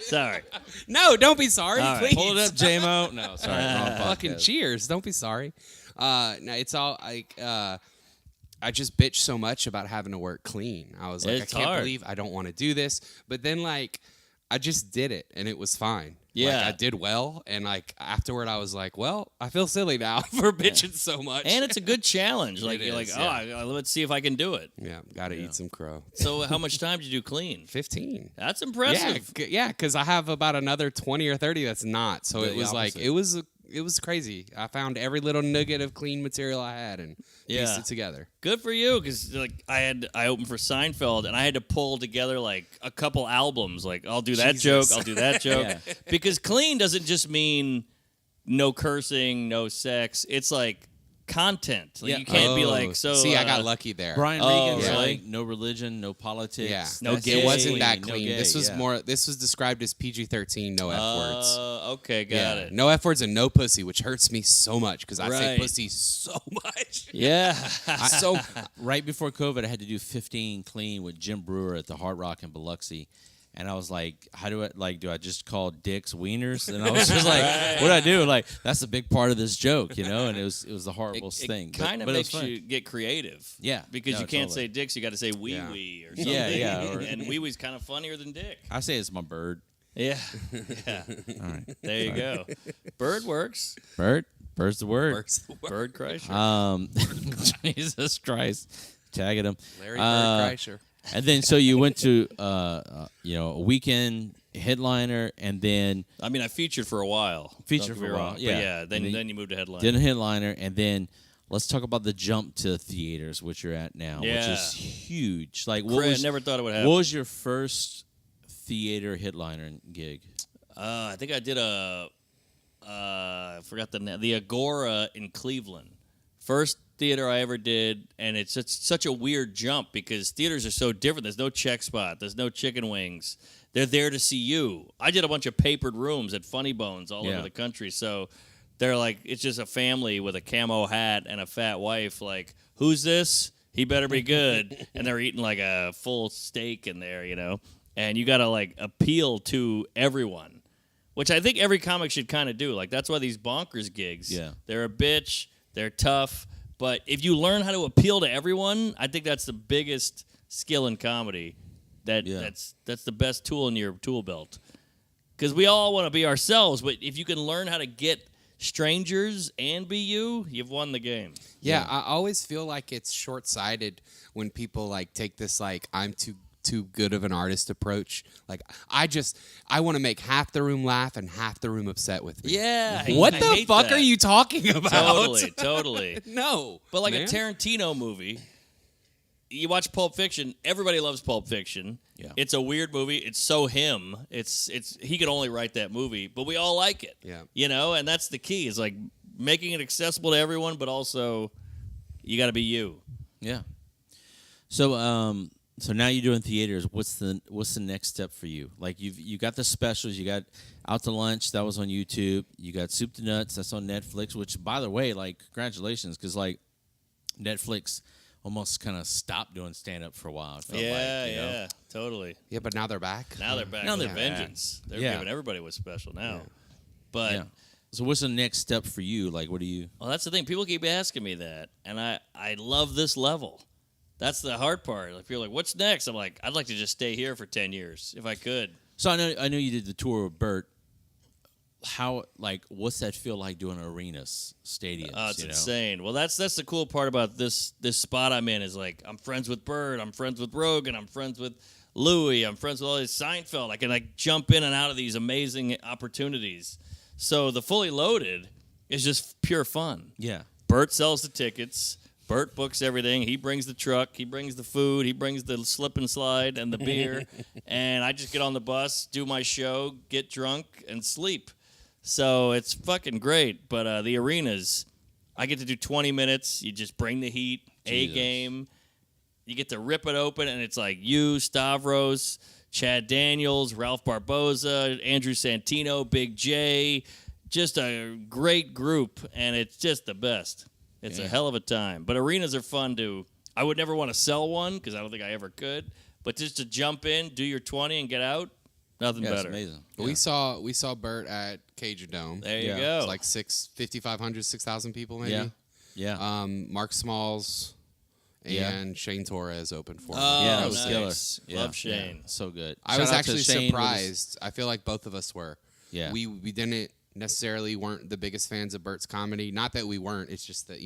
Sorry. No, don't be sorry. All right, please. pull it up, JMO. No, sorry, wrong Fucking podcast. cheers. Don't be sorry. No, it's all I just bitched so much about having to work clean. I was like, It's I can't hard. believe I don't want to do this. But then I just did it, and it was fine. Yeah. I did well, and afterward I was like, well, I feel silly now for bitching so much. And it's a good challenge. It You're is, let's see if I can do it. yeah, gotta eat some crow. So how much time did you do clean? 15. That's impressive. Yeah, because I have about another 20 or 30 that's not. So The it was opposite. it it was crazy. I found every little nugget of clean material I had and pieced it together. Good for you, because like I opened for Seinfeld and I had to pull together like a couple albums. Like I'll do that joke, I'll do that joke, because clean doesn't just mean no cursing, no sex. It's like content. Like you can't be like so. See, I got lucky there. Brian Regan's really? like no religion, no politics. Yeah, No That's gay. it wasn't clean, that no clean. gay, This was yeah. more. This was described as PG-13, no F words. Okay, got it. No F words and no pussy, which hurts me so much because I say Right. pussy so much. Yeah. So right before COVID, I had to do 15 clean with Jim Brewer at the Hard Rock in Biloxi. And I was like, how do I just call dicks wieners? And I was just like, what do I do? Like, that's a big part of this joke, you know? And it was the horriblest thing. It kind of but it was makes fun. you get creative. Yeah. Because No, you can't totally. say dicks, you got to say wee wee or something. Yeah. And wee wee's kind of funnier than dick. I say it's my bird. Yeah. Yeah. All right. There you go. Bird works. Bird? Bird's the word. Bird Kreischer. Jesus Christ. Tagging him. Larry Bird Kreischer. And then so you went to a weekend headliner, and then I mean, I featured for a while. Featured Don't get for me a while, wrong. yeah. But yeah, then And then you moved to headline. did a headliner, and then let's talk about the jump to theaters, which you're at now, which Yeah. is huge. Like, I never thought it would happen. what was your first theater headliner gig? I think I did I forgot the name. The Agora in Cleveland. First theater I ever did, and it's such a weird jump because theaters are so different. There's no check spot. There's no chicken wings. They're there to see you. I did a bunch of papered rooms at Funny Bones all over the country, so they're like, it's just a family with a camo hat and a fat wife. Like, who's this? He better be good. And they're eating like a full steak in there, you know? And you got to like appeal to everyone, which I think every comic should kind of do. Like, that's why these bonkers gigs, they're a bitch, they're tough. But if you learn how to appeal to everyone, I think that's the biggest skill in comedy. That's the best tool in your tool belt. Because we all want to be ourselves, but if you can learn how to get strangers and be you, you've won the game. Yeah, I always feel like it's short-sighted when people like take this like I'm too good of an artist approach. Like I want to make half the room laugh and half the room upset with me. Yeah. What I the hate fuck that. are you talking about? Totally. No. But like man. a Tarantino movie, you watch Pulp Fiction, everybody loves Pulp Fiction. Yeah. It's a weird movie. It's so him. It's he could only write that movie, but we all like it. Yeah. You know, and that's the key. Is like making it accessible to everyone, but also you got to be you. Yeah. So now you're doing theaters. What's the next step for you? Like you got the specials. You got Out to Lunch, that was on YouTube. You got Soup to Nuts, that's on Netflix. Which, by the way, like congratulations, because like Netflix almost kind of stopped doing stand up for a while. It felt like, you know? Totally. Yeah, but now they're back. Now they're back. Now with they're a back. vengeance. They're Yeah. giving everybody what's special now. But Yeah. So what's the next step for you? Like, what do you? well, that's the thing. People keep asking me that, and I love this level. That's the hard part. Like, people are like, what's next? I'm like, I'd like to just stay here for 10 years if I could. So I know you did the tour with Bert. How, like, what's that feel like doing arenas, stadiums? Oh, it's you know? insane. Well, that's the cool part about this spot I'm in is like I'm friends with Bird, I'm friends with Rogan, I'm friends with Louis, I'm friends with all these Seinfeld. I can like jump in and out of these amazing opportunities. So the Fully Loaded is just pure fun. Yeah. Bert sells the tickets. Bert books everything. He brings the truck. He brings the food. He brings the slip and slide and the beer. And I just get on the bus, do my show, get drunk, and sleep. So it's fucking great. But the arenas, I get to do 20 minutes. You just bring the heat, Jesus. A game. You get to rip it open, and it's like you, Stavros, Chad Daniels, Ralph Barboza, Andrew Santino, Big J. Just a great group, and it's just the best. It's a hell of a time. But arenas are fun to... I would never want to sell one because I don't think I ever could. But just to jump in, do your 20, and get out, nothing Yeah, better. it's amazing. We saw Bert at Cajun Dome. There you Yeah. go. It's like 5,500, 6,000 people maybe. Yeah. Yeah. Mark Smalls Yeah. and Shane Torres opened for me. Oh, Yeah, that it was was nice. killer. Love Shane. So good. I Shout was out to actually Shane with his- surprised. I feel like both of us were. Yeah. We didn't necessarily weren't the biggest fans of Bert's comedy. Not that we weren't. It's just that,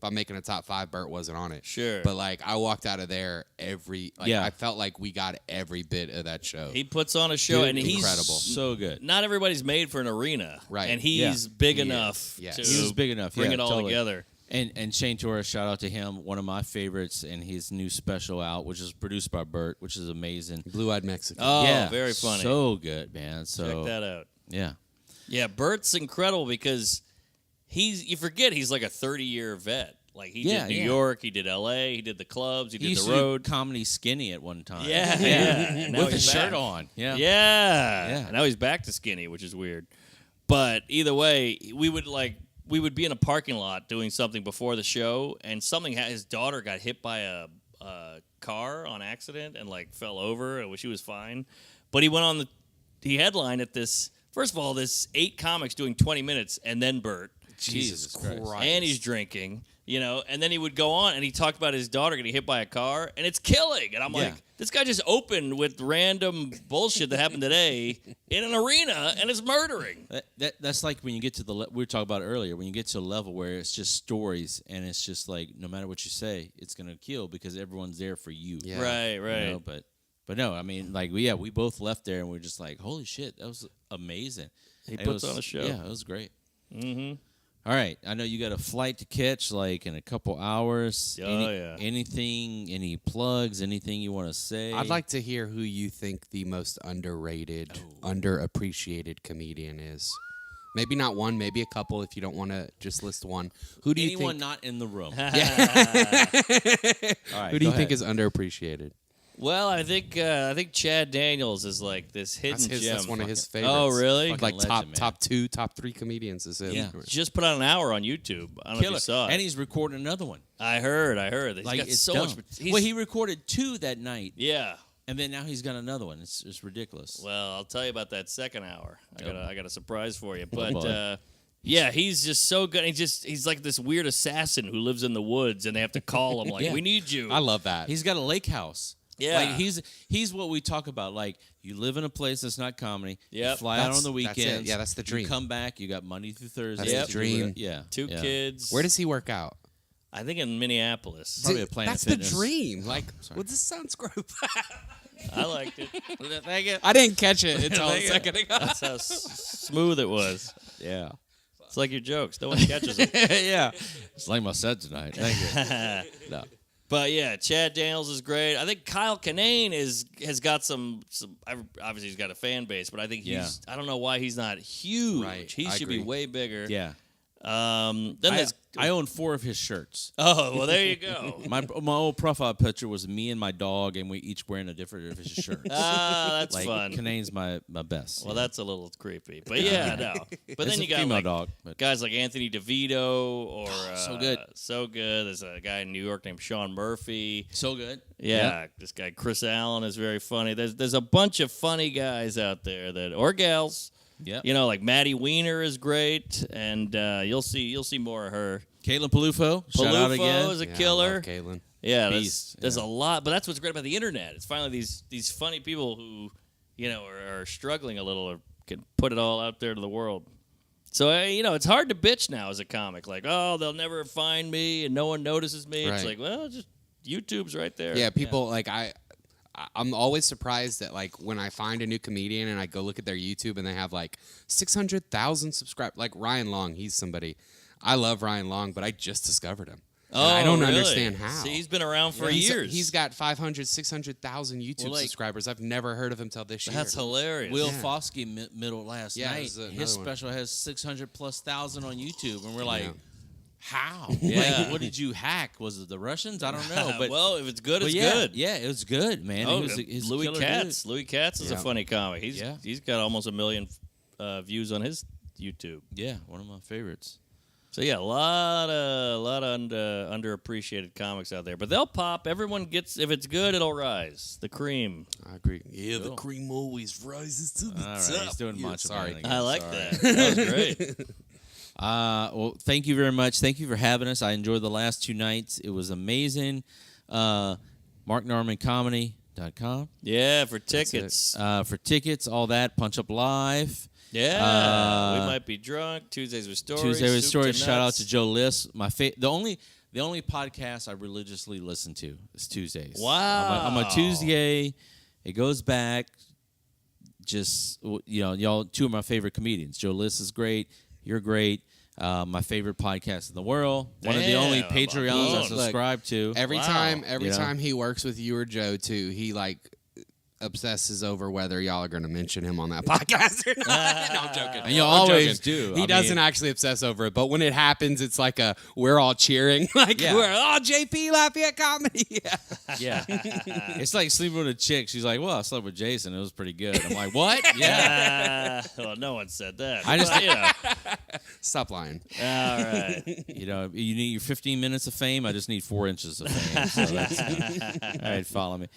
about making a top 5, Bert wasn't on it. Sure. But like I walked out of there Yeah. I felt like we got every bit of that show. He puts on a show, Dude, and he's incredible. So good. Not everybody's made for an arena, Right. And he's big He is. enough Yes. to He was big enough, bring yeah, it all totally. together. And Shane Torres, shout out to him. One of my favorites, and his new special out, which is produced by Bert, which is amazing. Blue-eyed Mexican. Oh, yeah, very funny. So good, man. So Check that out. Yeah. Yeah, Bert's incredible because you forget he's like a 30-year vet. Like he did New York, he did L.A., he did the clubs, he did used the to do road. comedy skinny at one time. Yeah. And now with his he's shirt back. on. Yeah. Yeah. Now he's back to skinny, which is weird. But either way, we would be in a parking lot doing something before the show, and his daughter got hit by a car on accident and like fell over, and she was fine. But he headlined at this. First of all, this 8 comics doing 20 minutes, and then Bert. Jesus Christ. And he's drinking, and then he would go on and he talked about his daughter getting hit by a car, and it's killing. And I'm like, this guy just opened with random bullshit that happened today in an arena, and it's murdering. That's like when you get to we were talking about it earlier, when you get to a level where it's just stories, and it's just like no matter what you say, it's gonna kill because everyone's there for you. Yeah. Right. But no, I mean, like we both left there and we're just like, holy shit, that was amazing. He puts on a show. Yeah, it was great. Mm-hmm. All right, I know you got a flight to catch like in a couple hours. Yeah. Anything, any plugs, anything you want to say? I'd like to hear who you think the most underrated, underappreciated comedian is. Maybe not one, maybe a couple if you don't want to just list one. Who do you anyone think? not in the room. Yeah. All right, Who do you go think ahead. is underappreciated? Well, I think Chad Daniels is like this hidden gem. That's one of his favorites. Oh, really? Fucking Like legend, man. top 2, top 3 comedians is him. Yeah. Just put out an hour on YouTube. I don't know if Killer. you saw it. And he's recording another one. I heard. He's Like got it's so dumb. much. Well, he recorded 2 that night, Yeah. and then now he's got another one. It's ridiculous. Well, I'll tell you about that second hour. I got a surprise for you. boy. But yeah, he's just so good. He's like this weird assassin who lives in the woods, and they have to call him like, Yeah. "We need you." I love that. He's got a lake house. Yeah. Like he's what we talk about. Like you live in a place that's not comedy. You Yep. fly out on the That's it. weekends. Yeah, that's the dream. You come back. You got Monday through Thursday. That's the dream. Yeah. 2 yeah. kids. Where does he work out? I think in Minneapolis. Probably a Planet That's Fitness. the dream. Like, sorry. well, this sounds gross. I liked it. Thank you. I didn't catch it until a Thank you. second ago. That's how smooth it was. Yeah. It's like your jokes. No one catches them. Yeah. It's like my set tonight. Thank you. No. But yeah, Chad Daniels is great. I think Kyle Kinane has got some. Obviously, he's got a fan base, but I think he's. I don't know why he's not huge. Right, He I should be agree. way bigger. Yeah. Then there's. I own 4 of his shirts. Oh well, there you go. My old profile picture was me and my dog, and we each wearing a different of his shirts. That's like fun. Kanane's my best. Well, that's a little creepy, but yeah, no. But It's then a you got female like dog. But guys like Anthony DeVito or So good. so good. There's a guy in New York named Sean Murphy. so good. Yeah, this guy Chris Allen is very funny. There's a bunch of funny guys out there or gals. Yeah. You know, like Maddie Weiner is great, and you'll see more of her. Caitlin Palufo. Shout out again. Palufo is a Yeah, I killer. love Caitlin. Yeah, Beast, there's yeah. a lot, but that's what's great about the internet. It's finally these funny people who, are struggling a little or can put it all out there to the world. So, it's hard to bitch now as a comic. Like, oh, they'll never find me and no one notices me. It's Right. like, well, just YouTube's right there. Yeah, people like I'm always surprised that like when I find a new comedian and I go look at their YouTube and they have like 600,000 subscribers. Like Ryan Long, he's somebody. I love Ryan Long, but I just discovered him. And I don't really? understand how. See, he's been around for He's- years. He's got 500, 600,000 YouTube Well, like- subscribers. I've never heard of him till this year. That's hilarious. Will Yeah. Foskey middle last Yeah, night. this is another His one. special has 600,000+ on YouTube, and we're like, Yeah. how? Yeah. Like, what did you hack? Was it the Russians? I don't know. But well, if it's good, but it's yeah, good. yeah, it was good, man. Oh, He's a Louis killer Katz. dude. Louis Katz is a Yeah. funny comic. Yeah. He's got almost 1 million views on his YouTube. Yeah, one of my favorites. So yeah, a lot of underappreciated comics out there, but they'll pop. Everyone gets if it's good, it'll rise. The cream. I agree. Yeah, Cool. cream always rises to the All right, top. he's doing Yeah, Macho sorry. Man again. I like Sorry. that. That was great. Well, thank you very much. Thank you for having us. I enjoyed the last 2 nights. It was amazing. MarkNormanComedy.com. Yeah, for it. tickets. For tickets, all that, Punch Up Live. Yeah, we might be drunk. Tuesdays with stories. Tuesday with Soup Stories. to Shout out Nuts. to Joe List. The the only podcast I religiously listen to is Tuesdays. Wow. I'm a Tuesday. It goes back. Just y'all, two of my favorite comedians. Joe List is great. You're great. My favorite podcast in the world. One of the only Patreons I subscribe to. Every time he works with you or Joe too, he like obsesses over whether y'all are going to mention him on that podcast or not. No, I'm joking. And you always do. He doesn't actually obsess over it, but when it happens, it's like we're all cheering. Like, we're JP Lafayette comedy. Yeah. It's like sleeping with a chick. She's like, well, I slept with Jason. It was pretty good. I'm like, what? Yeah. Well, no one said that. I just, Stop lying. All right. You need your 15 minutes of fame. I just need 4 inches of fame. So that's, all right, follow me.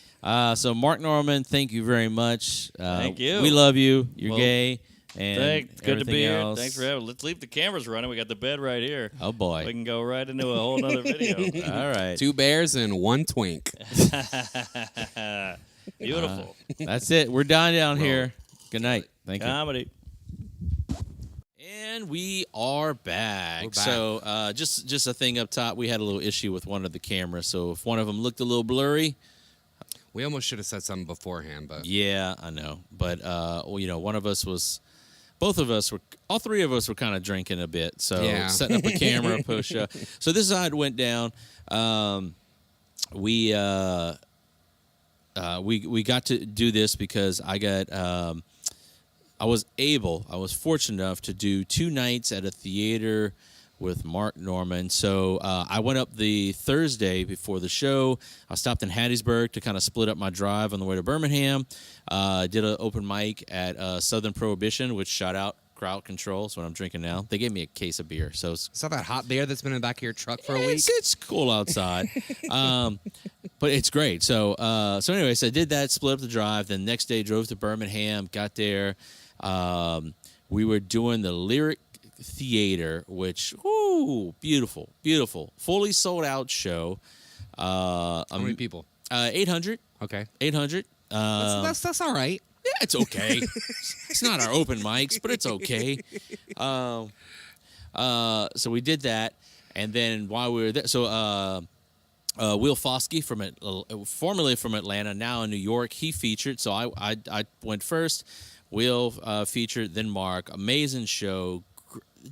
So Mark Norman, thank you very much. Thank you. We love you. You're gay. And good to be here. else. Thanks for having. Let's leave the cameras running. We got the bed right here. Oh boy, we can go right into a whole nother video. All right, 2 bears and 1 twink. Beautiful. That's it. We're done down here. Good night. Thank you. Comedy. And we are back. We're back. So just a thing up top. We had a little issue with one of the cameras. So if one of them looked a little blurry. We almost should have said something beforehand, but Yeah, I know. But one of us was. All three of us were kind of drinking a bit. So setting up a camera, push up. So this is how it went down. We got to do this because I was fortunate enough to do 2 nights at a theater with Mark Norman. So I went up the Thursday before the show. I stopped in Hattiesburg to kind of split up my drive on the way to Birmingham. Did an open mic at Southern Prohibition, which shout out Crowd Control. That's what I'm drinking now. They gave me a case of beer. So is that hot beer that's been in the back of your truck for a week? It's cool outside. But it's great. So anyway, so I did that, split up the drive. Then next day drove to Birmingham, got there. We were doing the Lyric Theater, which, beautiful, fully sold out show. How many people? 800. Okay. 800. That's all right. Yeah, it's okay. It's not our open mics, but it's okay. So we did that, and then while we were there, so Will Foskey formerly from Atlanta, now in New York, he featured. So I went first. Will featured, then Mark. Amazing show.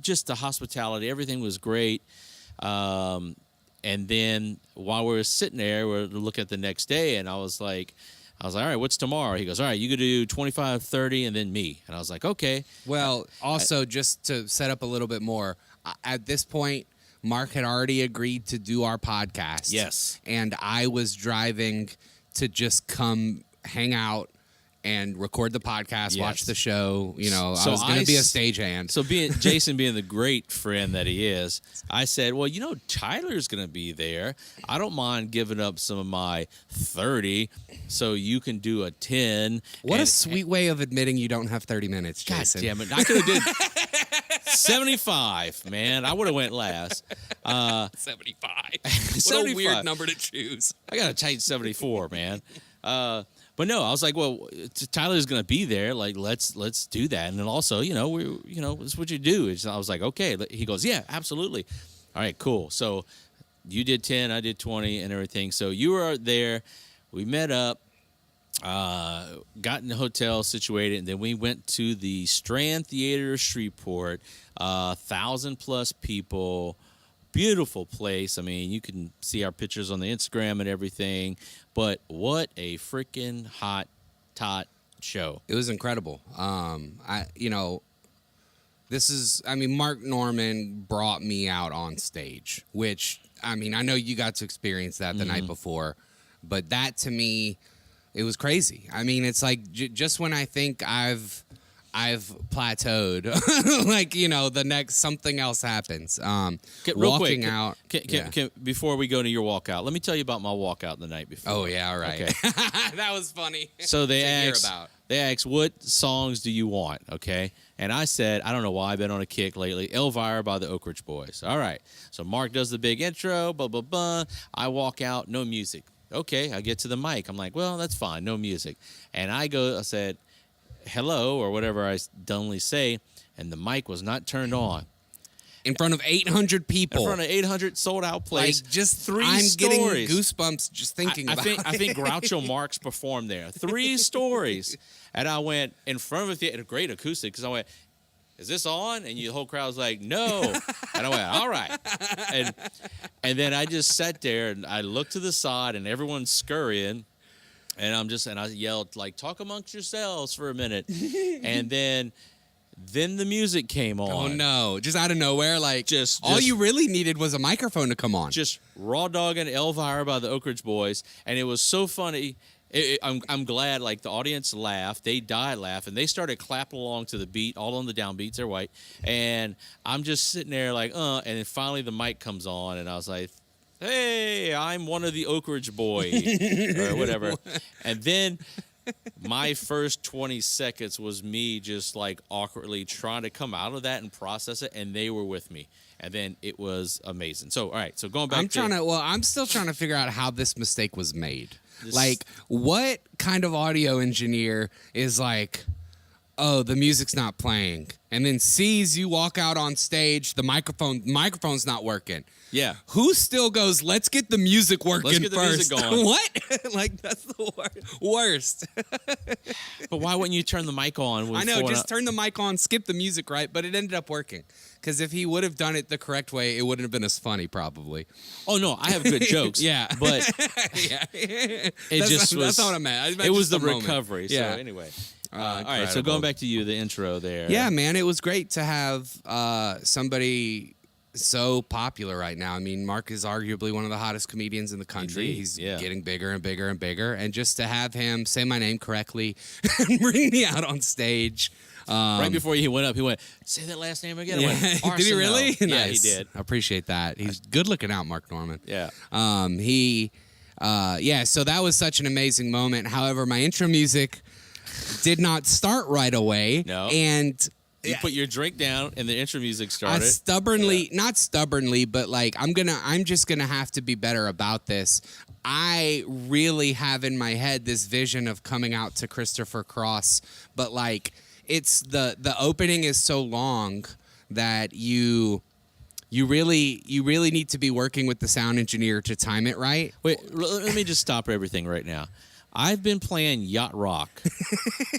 Just the hospitality, everything was great. And then while we were sitting there, we were looking at the next day, and I was like, all right, what's tomorrow? He goes, all right, you could do 25, 30, and then me. And I was like, okay. Well, also, just to set up a little bit more, at this point, Mark had already agreed to do our podcast. Yes. And I was driving to just come hang out and record the podcast, watch the show. I was going to be a stagehand. So Jason being the great friend that he is, I said, well, Tyler's going to be there. I don't mind giving up some of my 30 so you can do a 10. What a sweet way of admitting you don't have 30 minutes, Jason. God damn it. I could have did 75, man. I would have went last. 75. What a weird number to choose. I got a tight 74, man. But no, I was like, well, Tyler's gonna be there. Like, let's do that. And then also, it's what you do. I was like, okay. He goes, yeah, absolutely. All right, cool. So you did 10, I did 20, and everything. So you were there. We met up, got in the hotel situated, and then we went to the Strand Theater, Shreveport. 1,000+ people. Beautiful place. I mean, you can see our pictures on the Instagram and everything. But what a freaking hot tot show. It was incredible. Mark Norman brought me out on stage, which, I know you got to experience that the night before. But that, to me, it was crazy. It's like just when I think I've plateaued, the next something else happens. Real quick, before we go to your walkout, let me tell you about my walkout the night before. Oh yeah, all right. Okay. That was funny. So they asked, what songs do you want? Okay, and I said, I don't know why I've been on a kick lately. Elvira by the Oak Ridge Boys. All right. So Mark does the big intro. Blah blah blah. I walk out, no music. Okay, I get to the mic. I'm like, well, that's fine, no music. And I said, hello, or whatever I dumbly say, and the mic was not turned on. in front of 800 people. In front of 800 sold out place. Like, just 3 I'm stories. getting goosebumps just thinking I about think, it. I think Groucho Marx performed there. 3 stories. And I went in front of a theater, great acoustic, because I went, is this on? And the whole crowd was like, no. And I went, all right. And then I just sat there and I looked to the side and everyone's scurrying. And I yelled, like, talk amongst yourselves for a minute. And then the music came on. Oh no! Just out of nowhere, like all just- you really needed was a microphone to come on. Just raw dogging Elvira by the Oak Ridge Boys, and it was so funny. I'm glad, like, the audience laughed, they died laughing, they started clapping along to the beat, all on the downbeats. They're white, and I'm just sitting there like, and then finally the mic comes on, and I was like, hey, I'm one of the Oak Ridge Boys or whatever, and then. My first 20 seconds was me just like awkwardly trying to come out of that and process it, and they were with me. And then it was amazing. So, all right. So going back I'm still trying to figure out how this mistake was made. Like, what kind of audio engineer is like, oh, the music's not playing, and then sees you walk out on stage, the microphone's not working. Yeah. Who still goes, let's get the music working Let's get the first? music going. What? Like, that's the worst. But why wouldn't you turn the mic on? I know, just turn the mic on, skip the music, right? But it ended up working. Because if he would have done it the correct way, it wouldn't have been as funny, probably. Oh, no, I have good jokes. Yeah. But Yeah. that's not what I meant. It was the moment. recovery. Yeah. So anyway. All right, so Incredible. going back to you, the intro there. Yeah, man, it was great to have somebody so popular right now. I mean, Mark is arguably one of the hottest comedians in the country. Indeed, He's yeah. getting bigger and bigger and bigger. And just to have him say my name correctly and bring me out on stage. Right before he went up, he went, say that last name again. I went, Did he Arceneaux. really? Yeah, Nice. he did. I appreciate that. He's good looking out, Mark Norman. Yeah. So that was such an amazing moment. However, my intro music did not start right away. No. And You put your drink down and the intro music I started. stubbornly, not stubbornly, but like I'm just gonna have to be better about this. I really have in my head this vision of coming out to Christopher Cross, but like it's the opening is so long that you really need to be working with the sound engineer to time it right. Wait, let me just stop everything right now. I've been playing Yacht Rock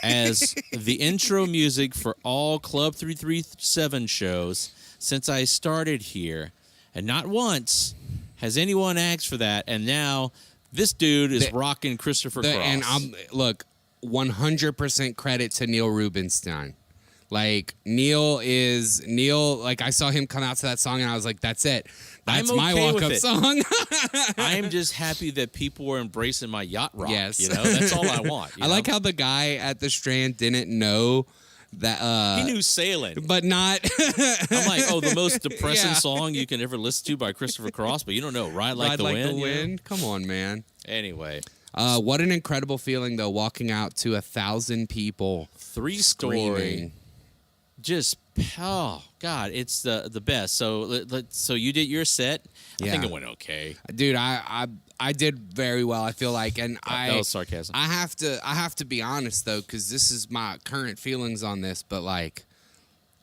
as the intro music for all Club 337 shows since I started here. And not once has anyone asked for that. And now this dude is rocking Christopher Cross. And look, 100% credit to Neil Rubenstein. Like Neil, like I saw him come out to that song and I was like, that's it. That's I'm my okay with walk-up it. song. I am just happy that people were embracing my Yacht Rock. Yes. You know, that's all I want. I like how the guy at the Strand didn't know that. He knew Sailing. But not. I'm like, oh, the most depressing Yeah. song you can ever listen to by Christopher Cross, but you don't know Ride Like the Wind. you know? Come on, man. Anyway, What an incredible feeling, though, walking out to 1,000 people 3-story. screaming. Just, oh God, it's the best. So you did your set. I think Yeah. it went okay. Dude, I did very well, I feel like, and That was sarcasm. I have to be honest though, because this is my current feelings on this, but like,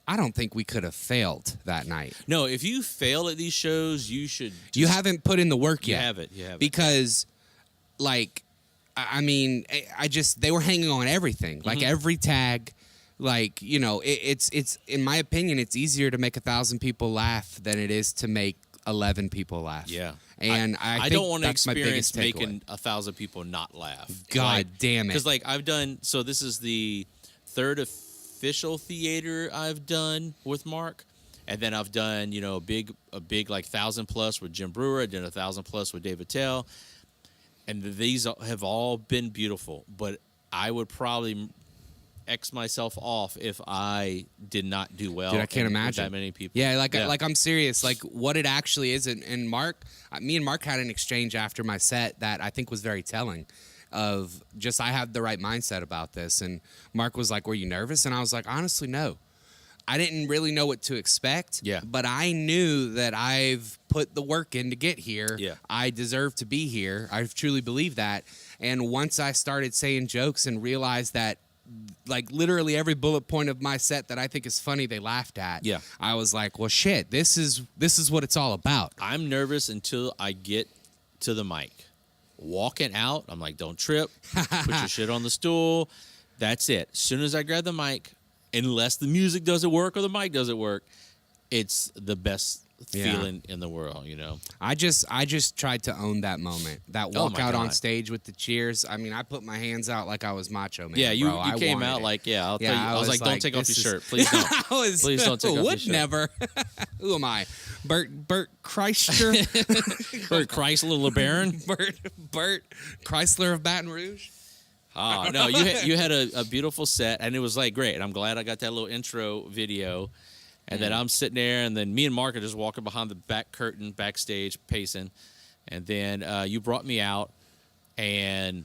I don't think we could have failed that night. No, if you fail at these shows, you should. You haven't put in the work You yet. have it. You have it. Because, like, I mean, they were hanging on everything, like every tag. Like, you know, it's in my opinion, it's easier to make 1,000 people laugh than it is to make 11 people laugh. Yeah. And I think don't want to that's my experience biggest making takeaway. 1,000 people not laugh. God damn it. Because like I've done. So this is the third official theater I've done with Mark, and then I've done a big like 1,000+ with Jim Brewer. I did 1,000+ with David Tell, and these have all been beautiful. But I would probably X myself off if I did not do well. Dude, I can't with imagine that many people. Yeah, like I'm serious. Like what it actually is, and Mark, me and Mark had an exchange after my set that I think was very telling. Of just I have the right mindset about this, and Mark was like, "Were you nervous?" And I was like, "Honestly, no. I didn't really know what to expect. Yeah. But I knew that I've put the work in to get here. Yeah. I deserve to be here. I truly believe that. And once I started saying jokes and realized that like literally every bullet point of my set that I think is funny, they laughed at. Yeah. I was like, well, shit, this is what it's all about. I'm nervous until I get to the mic. Walking out, I'm like, don't trip. Put your shit on the stool. That's it. As soon as I grab the mic, unless the music doesn't work or the mic doesn't work, it's the best feeling in the world, you know. I just tried to own that moment. That walk out on stage with the cheers. I mean, I put my hands out like I was Macho Man. Yeah, you bro. came out like, I'll tell you. I was like, don't take off your shirt. Please don't. Please don't take off your shirt. Never. Who am I? Bert Chrysler? Bert Chrysler LeBaron? Bert Chrysler of Baton Rouge? Oh, no, you had a beautiful set, and it was like great. And I'm glad I got that little intro video. And then I'm sitting there, and then me and Mark are just walking behind the back curtain, backstage, pacing. And then you brought me out, and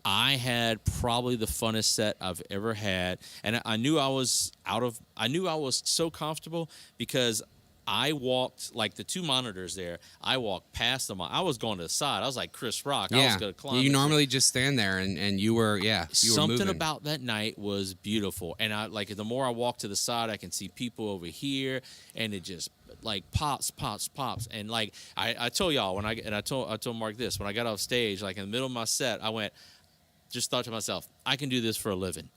I had probably the funnest set I've ever had. And I knew I was so comfortable because I walked, like the two monitors there, I walked past them. I was going to the side. I was like Chris Rock. I was going to climb. You normally just stand there, and you were, you were something moving. about that night was beautiful. And I like the more I walk to the side, I can see people over here, and it just like pops. And like I told y'all I told Mark this when I got off stage, like in the middle of my set, I just thought to myself, I can do this for a living.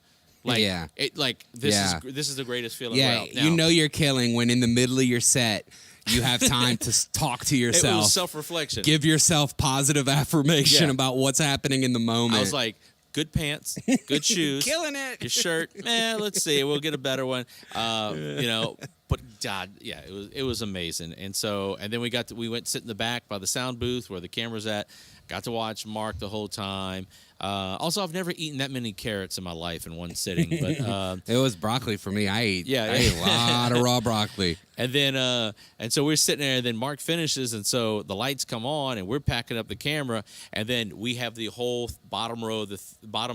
Like, this is the greatest feeling. Yeah, now, you know you're killing when in the middle of your set you have time to talk to yourself. It was self-reflection. Give yourself positive affirmation about what's happening in the moment. I was like, good pants, good shoes, killing it. Your shirt, let's see, we'll get a better one. You know, but God, yeah, it was amazing. And then we went sit in the back by the sound booth where the camera's at. Got to watch Mark the whole time. Also, I've never eaten that many carrots in my life in one sitting. But it was broccoli for me. I ate a lot of raw broccoli. And then, and so we're sitting there, and then Mark finishes, and so the lights come on, and we're packing up the camera, and then we have the whole bottom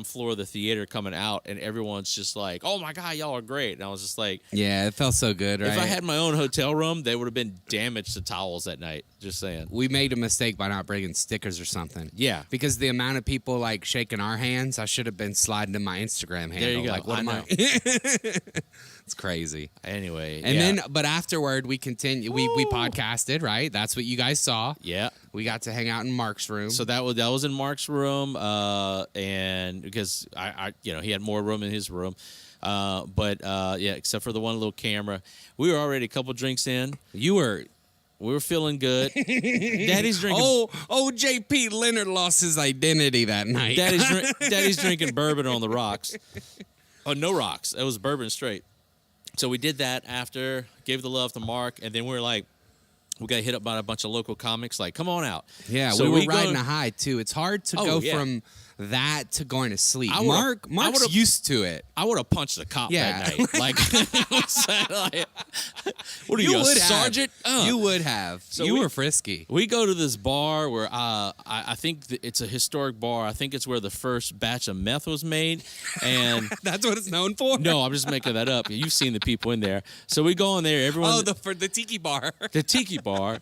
floor of the theater coming out, and everyone's just like, "Oh my God, y'all are great!" And I was just like, "Yeah, it felt so good." Right? If I had my own hotel room, they would have been damaged to towels that night. Just saying. We made a mistake by not bringing stickers or something. Yeah, because the amount of people like shaking our hands, I should have been sliding to my Instagram handle. There you go. Like, what I am know. It's crazy. Anyway, and then, but afterward, we continued. We podcasted, right? That's what you guys saw. Yeah, we got to hang out in Mark's room. So that was in Mark's room, and because I he had more room in his room, except for the one little camera. We were already a couple drinks in. We were feeling good. Daddy's drinking. Oh, JP Leonard lost his identity that night. Daddy's drinking bourbon on the rocks. Oh, no rocks. It was bourbon straight. So we did that after, gave the love to Mark, and then we were like, we got hit up by a bunch of local comics, like, come on out. Yeah, so we were riding a high, too. It's hard to go from that to going to sleep. Mark's used to it. I would have punched a cop that night. What are you, a sergeant? You would have. So you were frisky. We go to this bar where I think it's a historic bar. I think it's where the first batch of meth was made. And that's what it's known for? No, I'm just making that up. You've seen the people in there. So we go in there. Everyone. For the tiki bar. The tiki bar.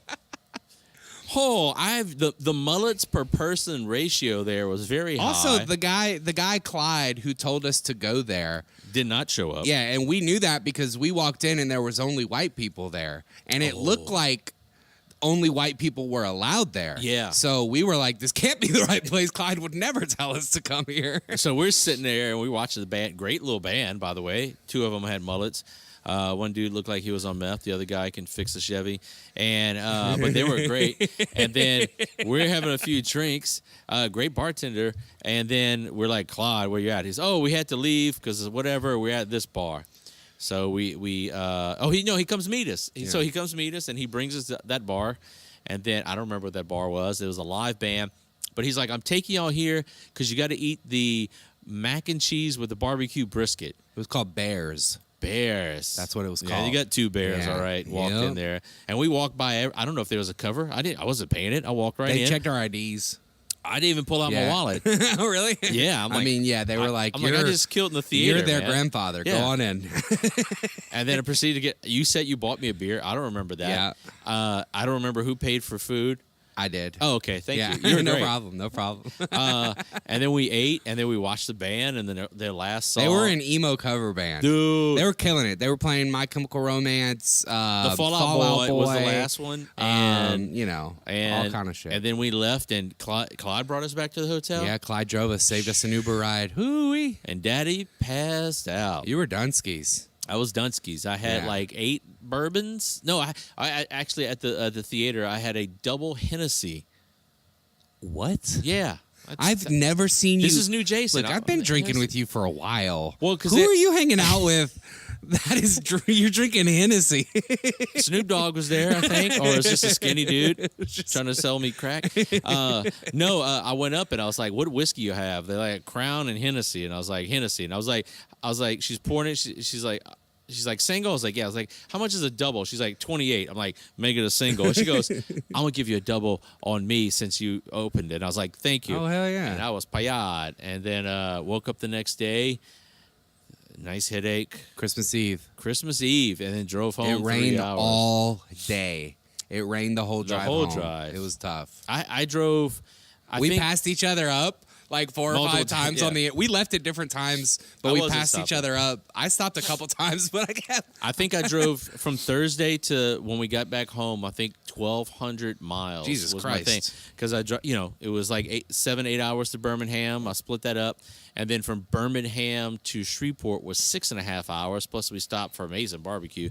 Oh, the mullets per person ratio there was very high. Also, the guy Clyde who told us to go there did not show up. Yeah, and we knew that because we walked in and there was only white people there, and it looked like only white people were allowed there. Yeah. So we were like, this can't be the right place. Clyde would never tell us to come here. So we're sitting there and we watched the band. Great little band, by the way. Two of them had mullets. One dude looked like he was on meth. The other guy can fix a Chevy. And but they were great. And then we're having a few drinks. Great bartender. And then we're like, Clyde, where you at? He's, we had to leave because whatever. We're at this bar. So he comes meet us. So he comes meet us and he brings us that bar. And then I don't remember what that bar was. It was a live band. But he's like, I'm taking y'all here because you got to eat the mac and cheese with the barbecue brisket. It was called Bears. That's what it was called. Yeah, you got two bears, all right. Walked in there. And we walked by. I don't know if there was a cover. I wasn't paying it. I walked right in. They checked our IDs. I didn't even pull out my wallet. Oh, really? Yeah. They were like, I just killed in the theater. You're their grandfather. Yeah. Go on in. And then I proceeded to you said you bought me a beer. I don't remember that. Yeah. I don't remember who paid for food. I did. Oh, okay. Thank yeah. you. You're no great. problem. No problem. And then we ate, and then we watched the band, and then their last song. They were an emo cover band. Dude. They were killing it. They were playing My Chemical Romance. The Fallout Boy was the last one. And, all kind of shit. And then we left, and Clyde brought us back to the hotel. Yeah, Clyde drove us, saved us an Uber ride. Hoo-wee. And Daddy passed out. You were Dunskies. I was Dunskies. I had like 8 bourbons. No, I actually at the theater I had a double Hennessy. What? Yeah. I've never seen you. This is new Jason. Look, I've been drinking with you for a while. Well, 'cause who are you hanging out with? That is, you're drinking Hennessy. Snoop Dogg was there, I think, or it's just a skinny dude trying to sell me crack. I went up and I was like, "What whiskey you have?" They're like Crown and Hennessy, and I was like Hennessy, and I was like, she's pouring it. She's like single. I was like, yeah. I was like, how much is a double? She's like 28. I'm like, make it a single. And she goes, I'm gonna give you a double on me since you opened it. And I was like, thank you. Oh hell yeah. And I was payad. And then woke up the next day. Nice headache. Christmas Eve, and then drove home. It rained 3 hours. all day. It rained the whole drive. drive. It was tough. I drove. We passed each other up like 4 or Multiple 5 times yeah. on the. We left at different times, but I we wasn't passed each stopping. other up. I stopped a couple times, but I kept. I think I drove from Thursday to when we got back home. I think 1,200 miles. Jesus was Christ! my thing because it was like 8 hours to Birmingham. I split that up, and then from Birmingham to Shreveport was 6.5 hours. Plus we stopped for Amazing Barbecue,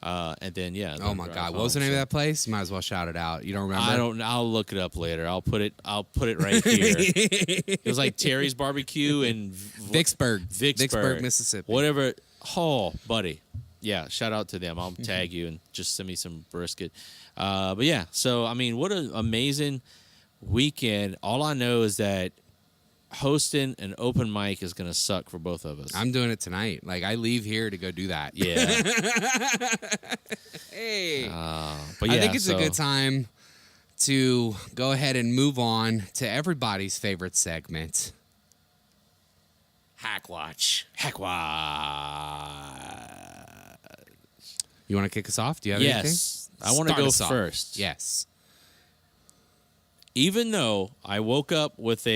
and then Oh my God! What was the name of that place? You might as well shout it out. You don't remember? I don't. I'll look it up later. I'll put it right here. It was like Terry's Barbecue in Vicksburg, Mississippi. Whatever. Oh, buddy. Yeah. Shout out to them. I'll tag you and just send me some brisket. But yeah. So I mean, what an amazing weekend. All I know is that hosting an open mic is gonna suck for both of us. I'm doing it tonight. Like I leave here to go do that. Yeah. Hey. But yeah, I think it's a good time to go ahead and move on to everybody's favorite segment. Hack Watch. You want to kick us off? Do you have anything? Yes. I want to go first. Yes. Even though I woke up with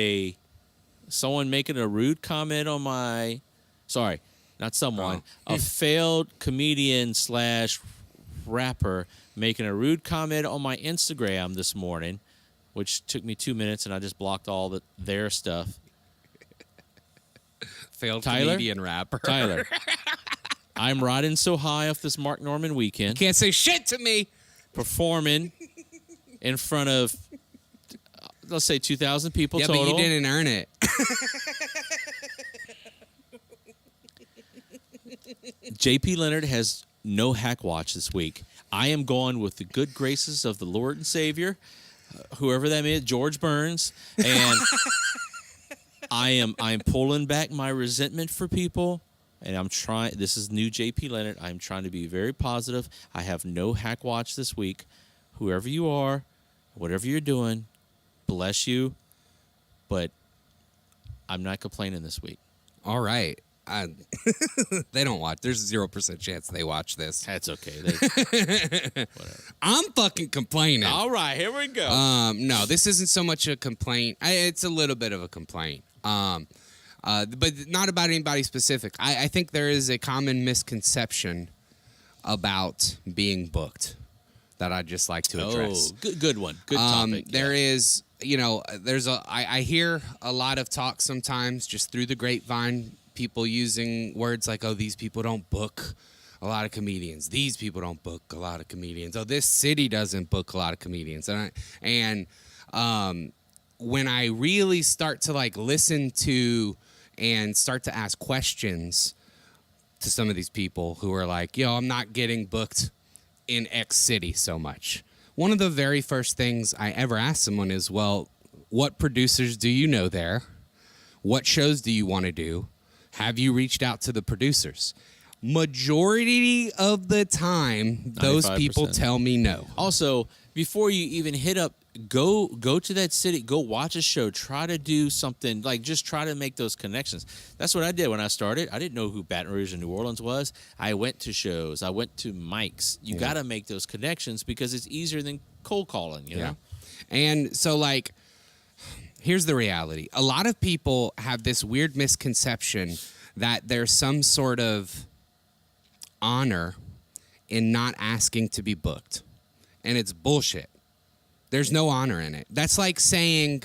someone making a rude comment on a failed comedian / rapper making a rude comment on my Instagram this morning, which took me 2 minutes, and I just blocked all their stuff. Failed Tyler? comedian rapper. Tyler, I'm riding so high off this Mark Norman weekend, Can't say shit to me. performing in front of, let's say, 2,000 people Yeah, total. but you didn't earn it. JP Leonard has no hack watch this week. I am going with the good graces of the Lord and Savior, whoever that is, George Burns, and I'm pulling back my resentment for people, and I'm trying. This is new JP Leonard. I'm trying to be very positive. I have no hack watch this week. Whoever you are, whatever you're doing, bless you, but I'm not complaining this week. All right. They don't watch. There's 0% chance they watch this. That's okay. Whatever. I'm fucking complaining. All right, here we go. No, this isn't so much a complaint. It's a little bit of a complaint. But not about anybody specific. I think there is a common misconception about being booked that I'd just like to address. Oh, good one. Good topic. There is, I hear a lot of talk sometimes just through the grapevine, people using words like, oh, these people don't book a lot of comedians. These people don't book a lot of comedians. Oh, this city doesn't book a lot of comedians. And when I really start to listen to and start to ask questions to some of these people who are like, yo, I'm not getting booked in X city so much. One of the very first things I ever ask someone is, well, what producers do you know there? What shows do you want to do? Have you reached out to the producers? Majority of the time, those 95%. people tell me no. Also, before you even hit up, go to that city, go watch a show, try to do something, just try to make those connections. That's what I did when I started. I didn't know who Baton Rouge and New Orleans was. I went to shows. I went to mics. You got to make those connections because it's easier than cold calling, you know? And so, like, here's the reality. A lot of people have this weird misconception that there's some sort of honor in not asking to be booked. And it's bullshit. There's no honor in it. That's like saying,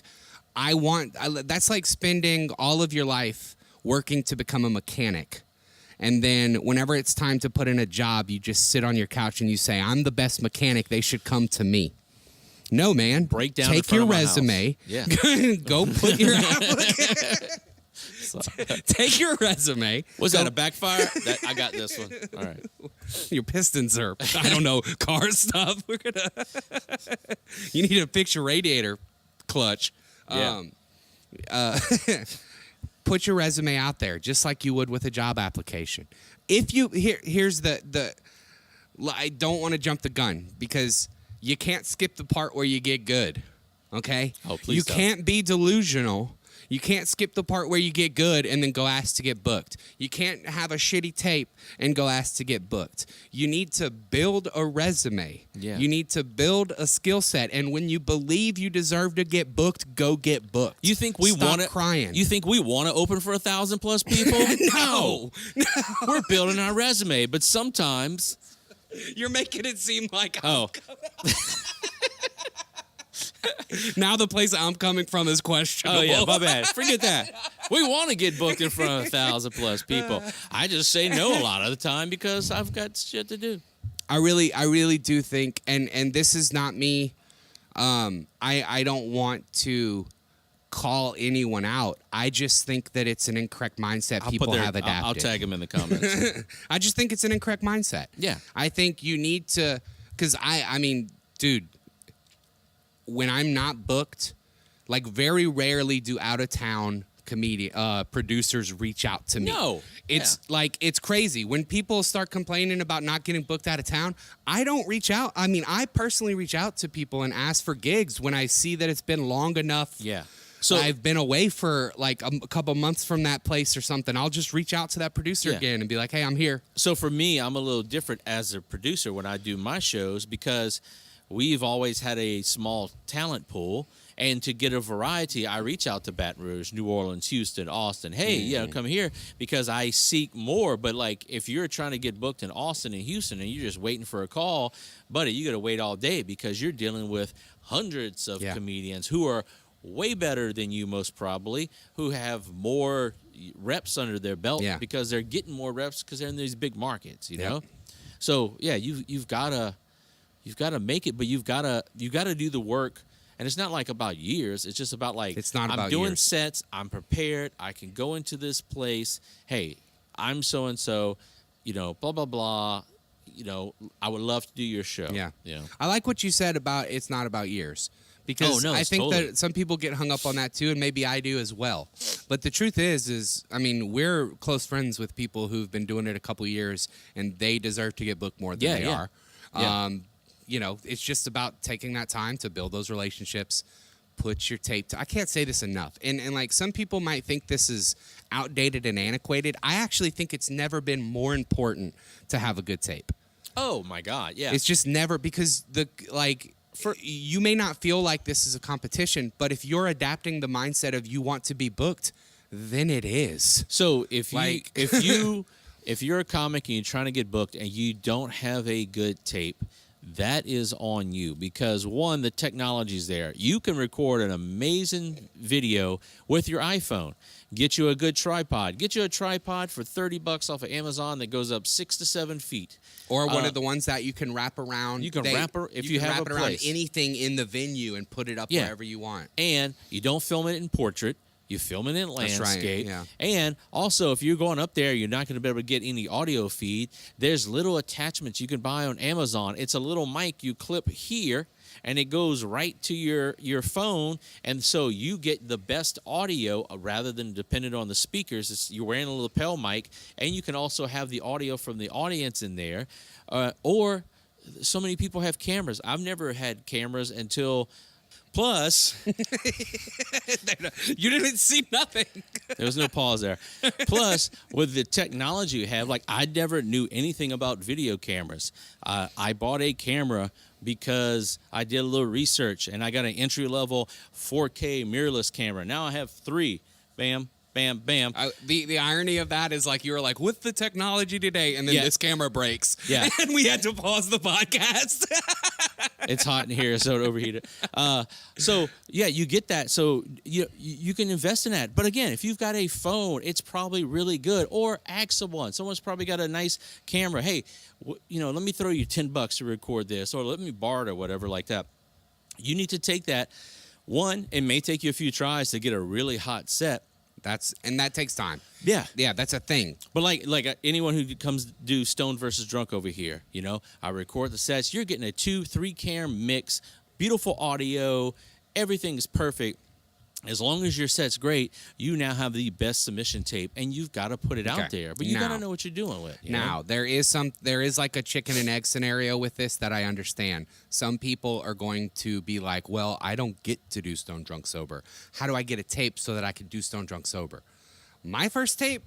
that's like spending all of your life working to become a mechanic. And then whenever it's time to put in a job, you just sit on your couch and you say, I'm the best mechanic. They should come to me. No, man. Break down. Take your resume. Yeah. Go put your take your resume. Was that a backfire? I got this one. All right. Your pistons are, I don't know, car stuff. You need to fix your radiator clutch. Yeah. Put your resume out there just like you would with a job application. If you here's the I don't want to jump the gun because you can't skip the part where you get good. Okay? Oh, please You don't. can't be delusional. You can't skip the part where you get good and then go ask to get booked. You can't have a shitty tape and go ask to get booked. You need to build a resume. Yeah. You need to build a skill set. And when you believe you deserve to get booked, go get booked. You think we Stop want to crying? You think we want to open for 1,000+ people? No. We're building our resume, but sometimes. You're making it seem like Oh, now the place I'm coming from is questionable. oh yeah, my bad. Forget that. We want to get booked in front of 1,000+ people. I just say no a lot of the time because I've got shit to do. I really do think, and this is not me. I don't want to call anyone out. I just think that it's an incorrect mindset people have adapted. I'll tag them in the comments. I just think it's an incorrect mindset. Yeah. I think you need to, because I mean, dude, when I'm not booked, like very rarely do out of town producers reach out to me. No. It's like, it's crazy. When people start complaining about not getting booked out of town, I don't reach out. I mean, I personally reach out to people and ask for gigs when I see that it's been long enough. Yeah. So I've been away for like a couple months from that place or something. I'll just reach out to that producer Yeah. again and be like, hey, I'm here. So for me, I'm a little different as a producer when I do my shows because we've always had a small talent pool. And to get a variety, I reach out to Baton Rouge, New Orleans, Houston, Austin. Hey, come here because I seek more. But like if you're trying to get booked in Austin and Houston and you're just waiting for a call, buddy, you got to wait all day because you're dealing with hundreds of comedians who are way better than you most probably, who have more reps under their belt because they're getting more reps because they're in these big markets, you know? So, yeah, you've got to make it, but you've got to do the work. And it's not like about years. It's just about like it's not I'm about doing years. sets. I'm prepared. I can go into this place. Hey, I'm so and so. Blah blah blah. I would love to do your show. Yeah. Yeah. I like what you said about it's not about years. Because I think that some people get hung up on that too, and maybe I do as well. But the truth is I mean, we're close friends with people who've been doing it a couple years, and they deserve to get booked more than they are. Yeah. It's just about taking that time to build those relationships, put your tape I can't say this enough. And like some people might think this is outdated and antiquated. I actually think it's never been more important to have a good tape. Oh my God, yeah. It's just never because you may not feel like this is a competition, but if you're adapting the mindset of you want to be booked, then it is. So if you're a comic and you're trying to get booked and you don't have a good tape, that is on you because one, the technology's there. You can record an amazing video with your iPhone. Get you a good tripod. Get you a tripod for $30 off of Amazon that goes up 6 to 7 feet. Or one of the ones that you can wrap around. You can wrap it around anything in the venue and put it up wherever you want. And you don't film it in portrait. You film it in landscape. That's right, And also, if you're going up there, you're not going to be able to get any audio feed. There's little attachments you can buy on Amazon. It's a little mic you clip here, and it goes right to your phone. And so you get the best audio rather than dependent on the speakers. You're wearing a lapel mic, and you can also have the audio from the audience in there. Or so many people have cameras. I've never had cameras until... Plus, you didn't see nothing. There was no pause there. Plus, with the technology you have, like I never knew anything about video cameras. I bought a camera because I did a little research and I got an entry-level 4K mirrorless camera. Now I have 3. Bam, bam, bam. The irony of that is like you were like, with the technology today, and then this camera breaks. Yeah. And we had to pause the podcast. It's hot in here, so it overheated. So yeah, you get that. So you can invest in that. But again, if you've got a phone, it's probably really good. Or ask someone. Someone's probably got a nice camera. Hey, let me throw you $10 to record this, or let me borrow it or whatever like that. You need to take that. One, it may take you a few tries to get a really hot set. That takes time. Yeah. Yeah, that's a thing. But like anyone who comes do Stone versus Drunk over here, I record the sets. You're getting a 2-3 cam mix, beautiful audio, everything's perfect. As long as your set's great, you now have the best submission tape, and you've got to put it out there. But you got to know what you're doing with. Now, there is like a chicken and egg scenario with this that I understand. Some people are going to be like, well, I don't get to do Stone Drunk Sober. How do I get a tape so that I can do Stone Drunk Sober? My first tape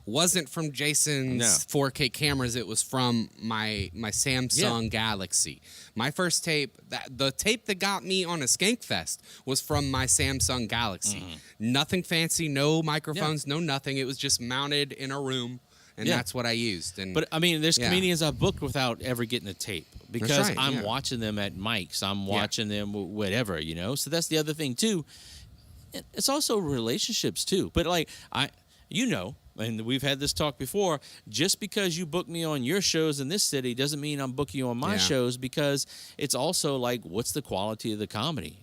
wasn't from Jason's 4K cameras. It was from my Samsung Galaxy. My first tape, the tape that got me on a Skankfest was from my Samsung Galaxy. Mm-hmm. Nothing fancy, no microphones, no nothing. It was just mounted in a room, and that's what I used. But I mean, there's comedians I've booked without ever getting a tape because I'm watching them at mics. I'm watching them whatever, So that's the other thing too. It's also relationships too. But and we've had this talk before, just because you book me on your shows in this city doesn't mean I'm booking you on my shows, because it's also like, what's the quality of the comedy,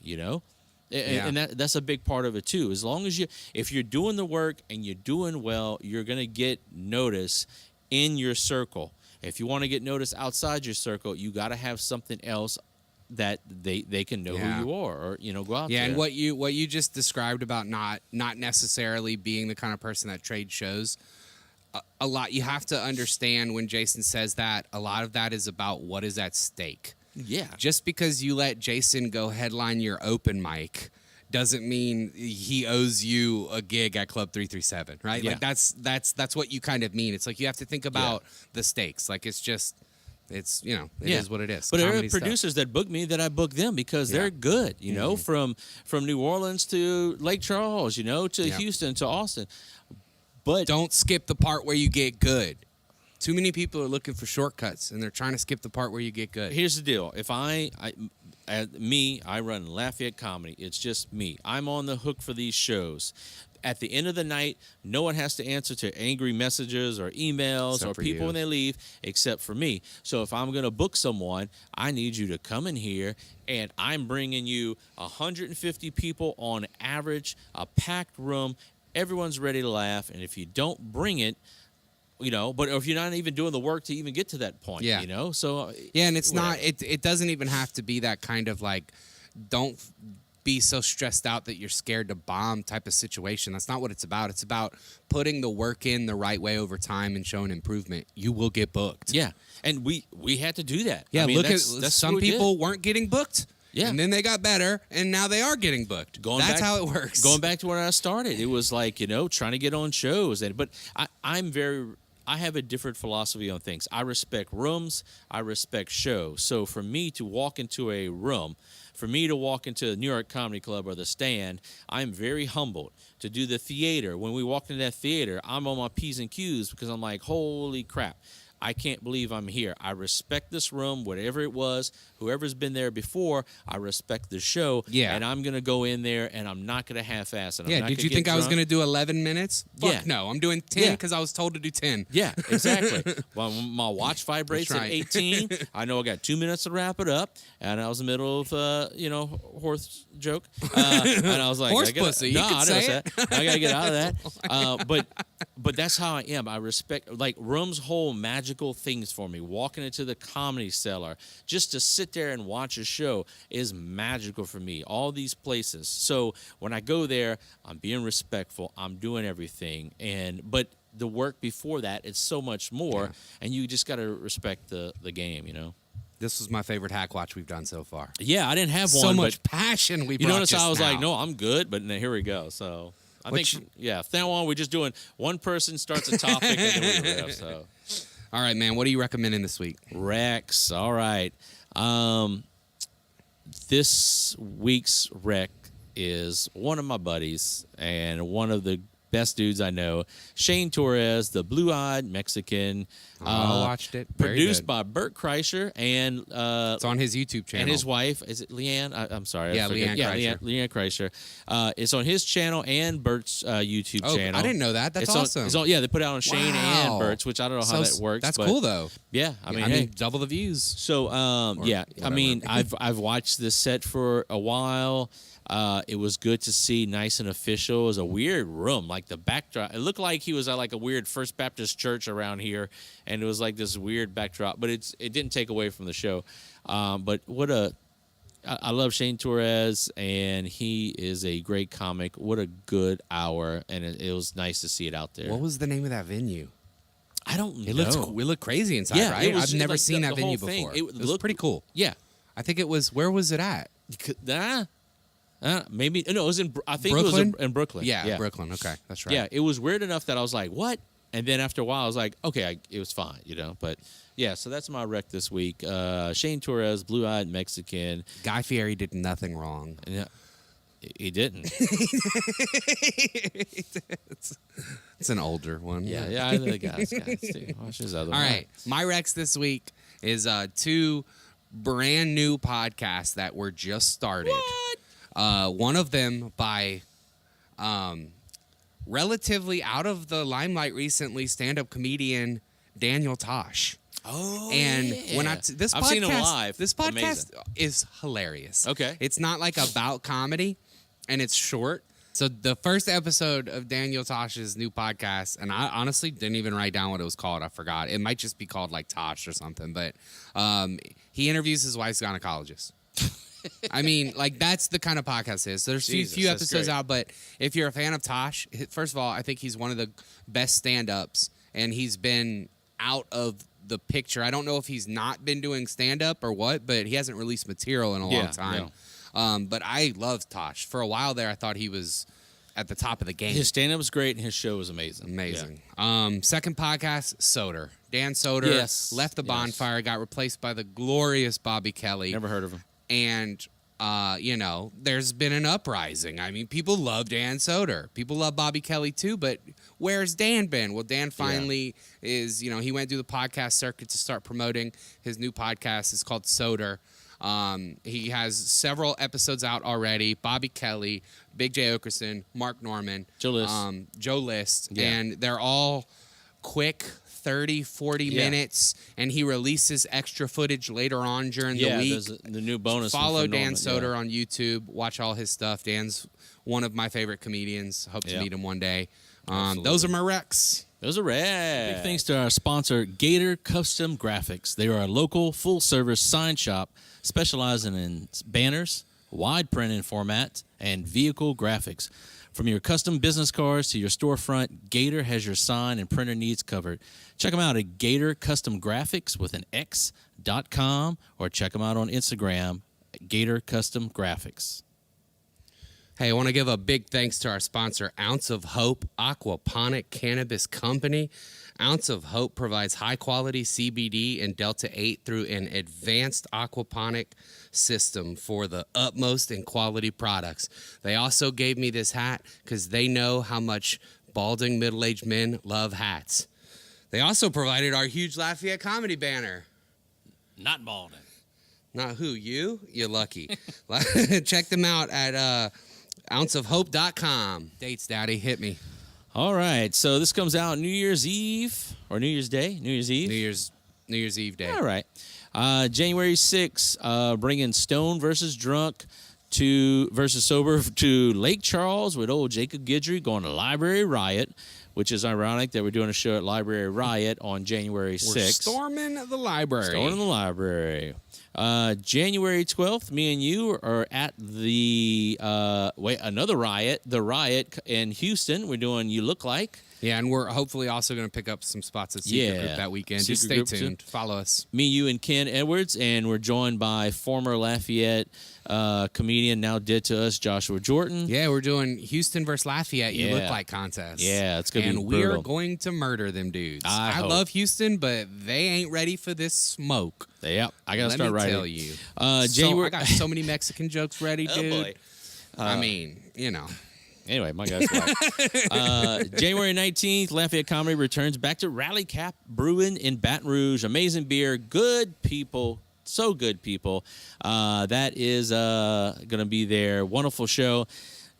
And that's a big part of it too. As long as if you're doing the work and you're doing well, you're going to get notice in your circle. If you want to get notice outside your circle, you got to have something else that they can know who you are, or go out there. Yeah, and what you just described about not necessarily being the kind of person that trades shows, a lot, you have to understand when Jason says that, a lot of that is about what is at stake. Yeah. Just because you let Jason go headline your open mic doesn't mean he owes you a gig at Club 337, right? Yeah. Like that's what you kind of mean. It's like you have to think about the stakes. Like it's just it is what it is. But there are producers that book me that I book them because they're good, from New Orleans to Lake Charles, to Houston to Austin. But don't skip the part where you get good. Too many people are looking for shortcuts, and they're trying to skip the part where you get good. Here's the deal. If I run Lafayette Comedy. It's just me. I'm on the hook for these shows. At the end of the night, no one has to answer to angry messages or emails Except or for people you. when they leave, except for me. So if I'm going to book someone, I need you to come in here, and I'm bringing you 150 people on average, a packed room. Everyone's ready to laugh, and if you don't bring it, but if you're not even doing the work to even get to that point, so and it's not. It doesn't even have to be that kind of like, don't be so stressed out that you're scared to bomb type of situation. That's not what it's about. It's about putting the work in the right way over time and showing improvement. You will get booked. Yeah, and we had to do that. Yeah, I mean, look at that's some what we people did. weren't getting booked. Yeah. And then they got better, and now they are getting booked. That's how it works. Going back to where I started, it was like, trying to get on shows. But I have a different philosophy on things. I respect rooms. I respect shows. So for me to walk into a room, for me to walk into the New York Comedy Club or the Stand, I'm very humbled. To do the theater, when we walked into that theater, I'm on my P's and Q's because I'm like, holy crap. I can't believe I'm here. I respect this room, whatever it was, whoever's been there before, I respect the show. Yeah. And I'm going to go in there, and I'm not going to half-ass it. Yeah, did you think I was going to do 11 minutes? Fuck no. I'm doing 10 because I was told to do 10. Yeah, exactly. Well, my watch vibrates at 18. I know I got 2 minutes to wrap it up, and I was in the middle of, horse joke. And I was like, horse pussy. No, you I say know it. that. I got to get out of that. But that's how I am. I respect, like, rooms hold magical things for me. Walking into the Comedy Cellar, just to sit there and watch a show is magical for me. All these places. So when I go there, I'm being respectful. I'm doing everything. But the work before that is so much more, and you just got to respect the game, This was my favorite hack watch we've done so far. Yeah, I didn't have one. So much passion we brought. You notice just I was now. like, no, I'm good, but here we go. So I think, from now on, we're just doing one person starts a topic and then we riff. So, all right, man, what are you recommending this week? Rex, all right. this week's rec is one of my buddies and one of the best dudes I know, Shane Torres, the blue-eyed Mexican. I watched it. Very Produced good. by Bert Kreischer and It's on his YouTube channel. and his wife. Is it Leanne? I'm sorry. Yeah, I forget. Leanne Kreischer. Leanne Kreischer. It's on his channel and Bert's YouTube channel. I didn't know that. That's It's on- awesome. it's on, yeah, they put it out on Shane Wow. and Bert's, which I don't know how that works. That's but cool though. Yeah, I mean, hey. double the views. So yeah, I whatever. mean, I've watched this set for a while. It was good to see, nice and official. It was a weird room, like the backdrop. It looked like he was at like a weird First Baptist church around here, and it was like this weird backdrop. But it didn't take away from the show. But I love Shane Torres, and he is a great comic. What a good hour, and it was nice to see it out there. What was the name of that venue? I don't know. It looked crazy inside, Yeah, right? it was I've never like seen the that venue whole thing. before. It It was looked- pretty cool. Yeah. I think it was. Where was it at? Maybe no. It was in. I think Brooklyn? it was in Brooklyn. Yeah, Brooklyn. Okay, that's right. Yeah, it was weird enough that I was like, "What?" And then after a while, I was like, "Okay, it was fine," But yeah, so that's my rec this week. Shane Torres, blue-eyed Mexican. Guy Fieri did nothing wrong. Yeah, he didn't. It's an older one. yeah. I know the guys. Too. Watch his other All one. right. My Rex this week is two brand new podcasts that were just started. One of them by relatively out of the limelight recently, stand-up comedian Daniel Tosh. Oh, And yeah. when this I've podcast, seen him live. This podcast Amazing. is hilarious. Okay. It's not like about comedy, and it's short. So the first episode of Daniel Tosh's new podcast, and I honestly didn't even write down what it was called. I forgot. It might just be called like Tosh or something. But he interviews his wife's gynecologist. I mean, like that's the kind of podcast it is. So there's Jesus, few that's episodes great. out, but if you're a fan of Tosh, first of all, I think he's one of the best stand-ups, and he's been out of the picture. I don't know if he's not been doing stand-up or what, but he hasn't released material in a long time. But I love Tosh. For a while there, I thought he was at the top of the game. His stand-up was great, and his show was amazing. Amazing. Second podcast, Soder. Dan Soder Yes. left the bonfire, got replaced by the glorious Bobby Kelly. Never heard of him. And, there's been an uprising. I mean, people love Dan Soder. People love Bobby Kelly too, but where's Dan been? Well, Dan finally is, he went through the podcast circuit to start promoting his new podcast. It's called Soder. He has several episodes out already. Bobby Kelly, Big J. Okerson, Mark Norman, Joe List. Joe List. Yeah. And they're all quick 30, 40 minutes, and he releases extra footage later on during the week. There's the new bonus. one Follow from Dan Norman, Soder on YouTube. Watch all his stuff. Dan's one of my favorite comedians. Hope to meet him one day. Those are my recs. Those are rad. Big thanks to our sponsor, Gator Custom Graphics. They are a local, full-service sign shop specializing in banners, wide print in format, and vehicle graphics. From your custom business cards to your storefront, Gator has your sign and printer needs covered. Check them out at Gator Custom Graphics with an X.com, or check them out on Instagram, Gator Custom Graphics. Hey, I want to give a big thanks to our sponsor, Ounce of Hope Aquaponic Cannabis Company. Ounce of Hope provides high-quality CBD and Delta-8 through an advanced aquaponic system for the utmost in quality products. They also gave me this hat because they know how much balding middle-aged men love hats. They also provided our huge Lafayette comedy banner. Not balding. Not who, you? You're lucky. Check them out at ounceofhope.com. Dates, Daddy, hit me. All right, so this comes out New Year's Eve or New Year's Day? New Year's Eve? New Year's Eve day. All right. January 6th, bringing Stone versus Drunk versus Sober to Lake Charles with old Jacob Guidry going to Library Riot, which is ironic that we're doing a show at Library Riot on January 6th. We're storming the library. Storming the library. January 12th, me and you are at the another riot, the riot in Houston. We're doing You Look Like. Yeah, and we're hopefully also going to pick up some spots at Secret Group that weekend. Just Secret stay Group tuned. Follow us. Me, you, and Ken Edwards, and we're joined by former Lafayette comedian, now dead to us, Joshua Jordan. Yeah, we're doing Houston versus Lafayette You Look Yeah. Like contest. Yeah, it's going to be And we are brutal. going to murder them dudes. I hope. love Houston, but they ain't ready for this smoke. Yeah, I got to Let start me tell you. January. I got so many Mexican jokes ready, dude. Oh boy. I mean, Anyway, my guy's right. January 19th, Lafayette Comedy returns back to Rally Cap Brewing in Baton Rouge. Amazing beer, good people, so good people. That is going to be there. Wonderful show.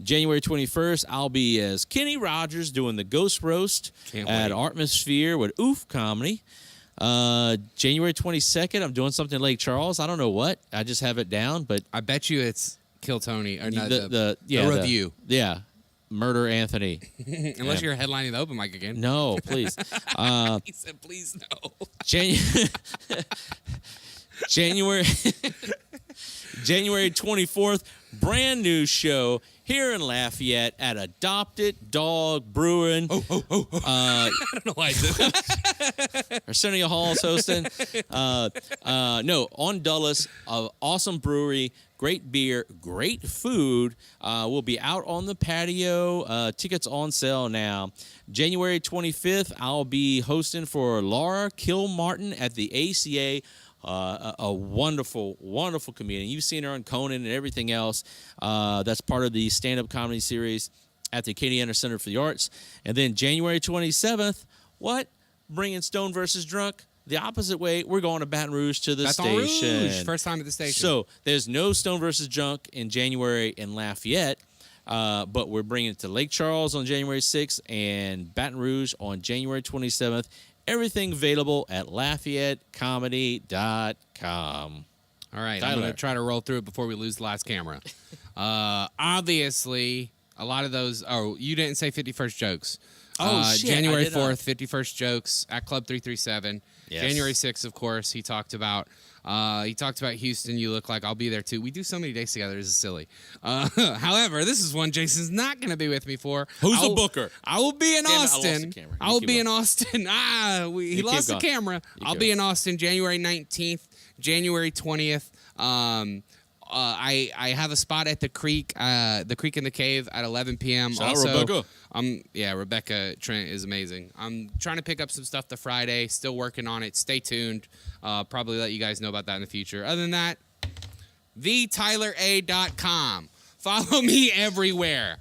January 21st, I'll be as Kenny Rogers doing the Ghost Roast at Atmosphere with Oof Comedy. January 22nd, I'm doing something in Lake Charles. I don't know what. I just have it down, but I bet you it's Kill Tony or no, the review. Murder Anthony. Unless you're headlining the open mic again. No, please. He said, please no. January 24th, brand new show here in Lafayette at Adopted Dog Brewing. I don't know why I did that. Arceneaux Hall is hosting. No, on Dulles, awesome brewery, great beer, great food. We'll be out on the patio. Tickets on sale now. January 25th, I'll be hosting for Laura Kilmartin at the ACA. A wonderful, wonderful comedian. You've seen her on Conan and everything else. That's part of the stand-up comedy series at the Acadiana Center for the Arts. And then January 27th, bringing Stone versus Drunk the opposite way. We're going to Baton Rouge to the station. Rouge. First time at the station. So there's no Stone versus Drunk in January in Lafayette, but we're bringing it to Lake Charles on January 6th and Baton Rouge on January 27th. Everything available at LafayetteComedy.com. All right, Tyler. I'm going to try to roll through it before we lose the last camera. Obviously, a lot of those... Oh, you didn't say 51st Jokes. Shit. January 4th, 51st Jokes at Club 337. Yes. January 6th, of course, he talked about Houston, You Look Like. I'll be there, too. We do so many days together. This is silly. However, this is one Jason's not going to be with me for. Who's the booker? I will be in Damn it, I lost Austin. the camera. I will be in Austin. He lost the going. camera. I'll be in Austin January 19th, January 20th. I have a spot at the Creek in the Cave at 11 p.m. Shout out also, Rebecca. Rebecca Trent is amazing. I'm trying to pick up some stuff the Friday. Still working on it. Stay tuned. Probably let you guys know about that in the future. Other than that, TheTylerA.com. Follow me everywhere.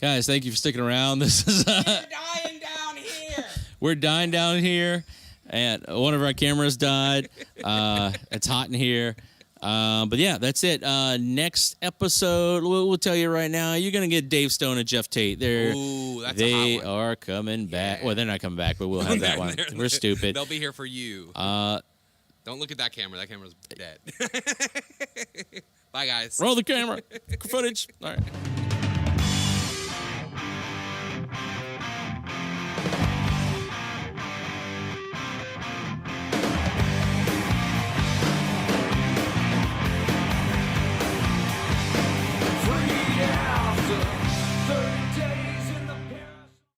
Guys, thank you for sticking around. This is We're dying down here. we're dying down here, and one of our cameras died. It's hot in here. But yeah, that's it. Next episode, we'll tell you right now, you're going to get Dave Stone and Jeff Tate. Ooh, that's they a hot one. are coming back. Yeah. Well, they're not coming back, but we'll have that one. We're stupid. They'll be here for you. Don't look at that camera. That camera's dead. Bye, guys. Roll the camera. Footage. All right.